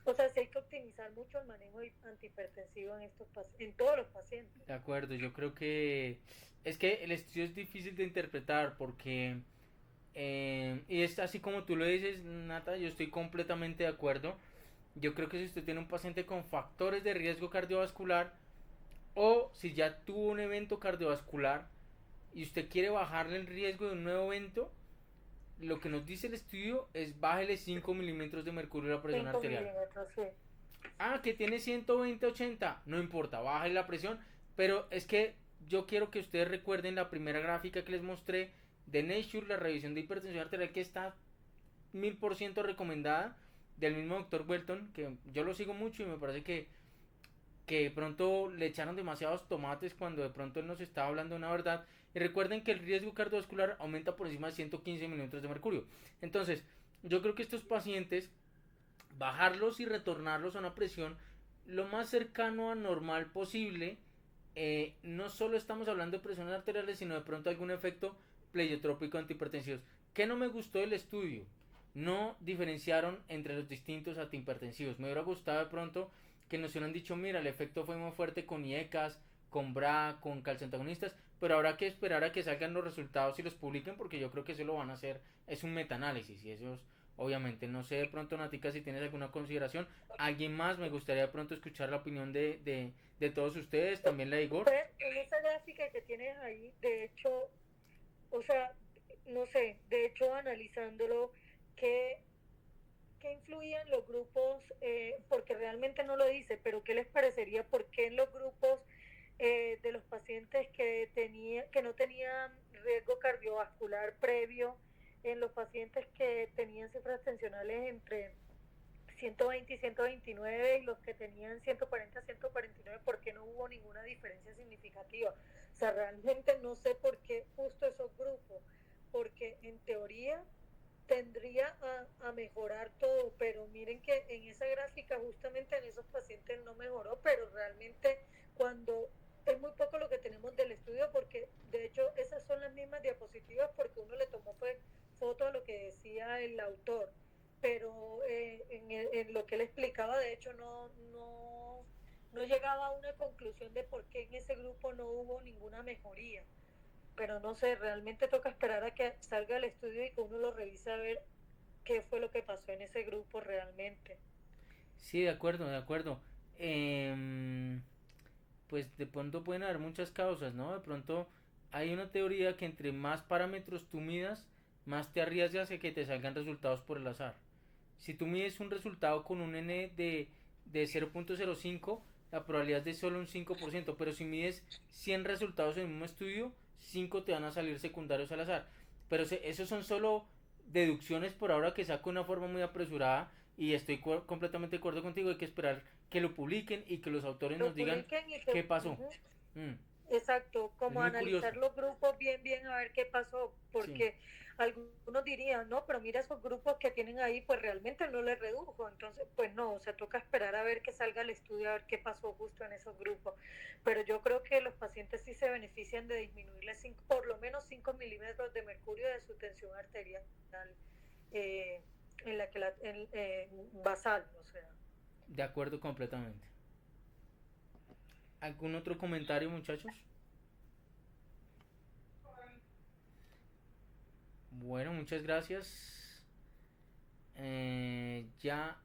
O sea, sí hay que optimizar mucho el manejo antihipertensivo en todos los pacientes. De acuerdo, yo creo que es que el estudio es difícil de interpretar porque, y es así como tú lo dices, Nata, yo estoy completamente de acuerdo. Yo creo que si usted tiene un paciente con factores de riesgo cardiovascular o si ya tuvo un evento cardiovascular y usted quiere bajarle el riesgo de un nuevo evento, lo que nos dice el estudio es bájele 5 milímetros de mercurio a la presión arterial. Sí. Ah, que tiene 120/80, no importa, bájale la presión, pero es que yo quiero que ustedes recuerden la primera gráfica que les mostré de Nature, la revisión de hipertensión arterial que está 1000% recomendada del mismo doctor Welton, que yo lo sigo mucho y me parece que de pronto le echaron demasiados tomates cuando de pronto él nos estaba hablando una verdad. Y recuerden que el riesgo cardiovascular aumenta por encima de 115 milímetros de mercurio. Entonces, yo creo que estos pacientes, bajarlos y retornarlos a una presión lo más cercano a normal posible. No solo estamos hablando de presiones arteriales, sino de pronto algún efecto pleiotrópico antihipertensivos. ¿Qué no me gustó del estudio? No diferenciaron entre los distintos antihipertensivos. Me hubiera gustado de pronto que nos hubieran dicho, mira, el efecto fue muy fuerte con IECAS, con BRA, con calcioantagonistas, pero habrá que esperar a que salgan los resultados y los publiquen porque yo creo que eso lo van a hacer, es un metaanálisis y eso es, obviamente, no sé de pronto, Natica, si tienes alguna consideración. ¿Alguien más? Me gustaría de pronto escuchar la opinión de todos ustedes, también la de Igor. En esa gráfica que tienes ahí, de hecho, o sea, no sé, de hecho analizándolo, ¿qué influían los grupos? Porque realmente no lo dice, pero ¿qué les parecería? ¿Por qué en los grupos de los pacientes que no tenían riesgo cardiovascular previo, en los pacientes que tenían cifras tensionales entre 120 y 129 y los que tenían 140 a 149, ¿por qué no hubo ninguna diferencia significativa? O sea, realmente no sé por qué justo esos grupos, porque en teoría tendría a mejorar todo, pero miren que en esa gráfica justamente en esos pacientes no mejoró, pero realmente cuando es muy poco lo que tenemos del estudio, porque de hecho esas son las mismas diapositivas porque uno le tomó pues foto a lo que decía el autor, pero en lo que él explicaba de hecho no llegaba a una conclusión de por qué en ese grupo no hubo ninguna mejoría. Pero no sé, realmente toca esperar a que salga el estudio y que uno lo revise a ver qué fue lo que pasó en ese grupo realmente. Sí, de acuerdo, de acuerdo. Pues de pronto pueden haber muchas causas, ¿no? De pronto hay una teoría que entre más parámetros tú midas, más te arriesgas a que te salgan resultados por el azar. Si tú mides un resultado con un N de 0.05, la probabilidad es de solo un 5%, pero si mides 100 resultados en el mismo estudio, 5 te van a salir secundarios al azar. Pero esos son solo deducciones por ahora que saco de una forma muy apresurada y estoy completamente de acuerdo contigo. Hay que esperar que lo publiquen y que los autores nos digan qué pasó. Exacto, como muy curioso. analizar los grupos bien a ver qué pasó, porque algunos dirían, no, pero mira esos grupos que tienen ahí, pues realmente no les redujo, entonces pues no, o sea, toca esperar a ver que salga el estudio, a ver qué pasó justo en esos grupos, pero yo creo que los pacientes sí se benefician de disminuirle por lo menos 5 milímetros de mercurio de su tensión arterial en la que basal, o sea. De acuerdo completamente. ¿Algún otro comentario, muchachos? Bueno, muchas gracias. Ya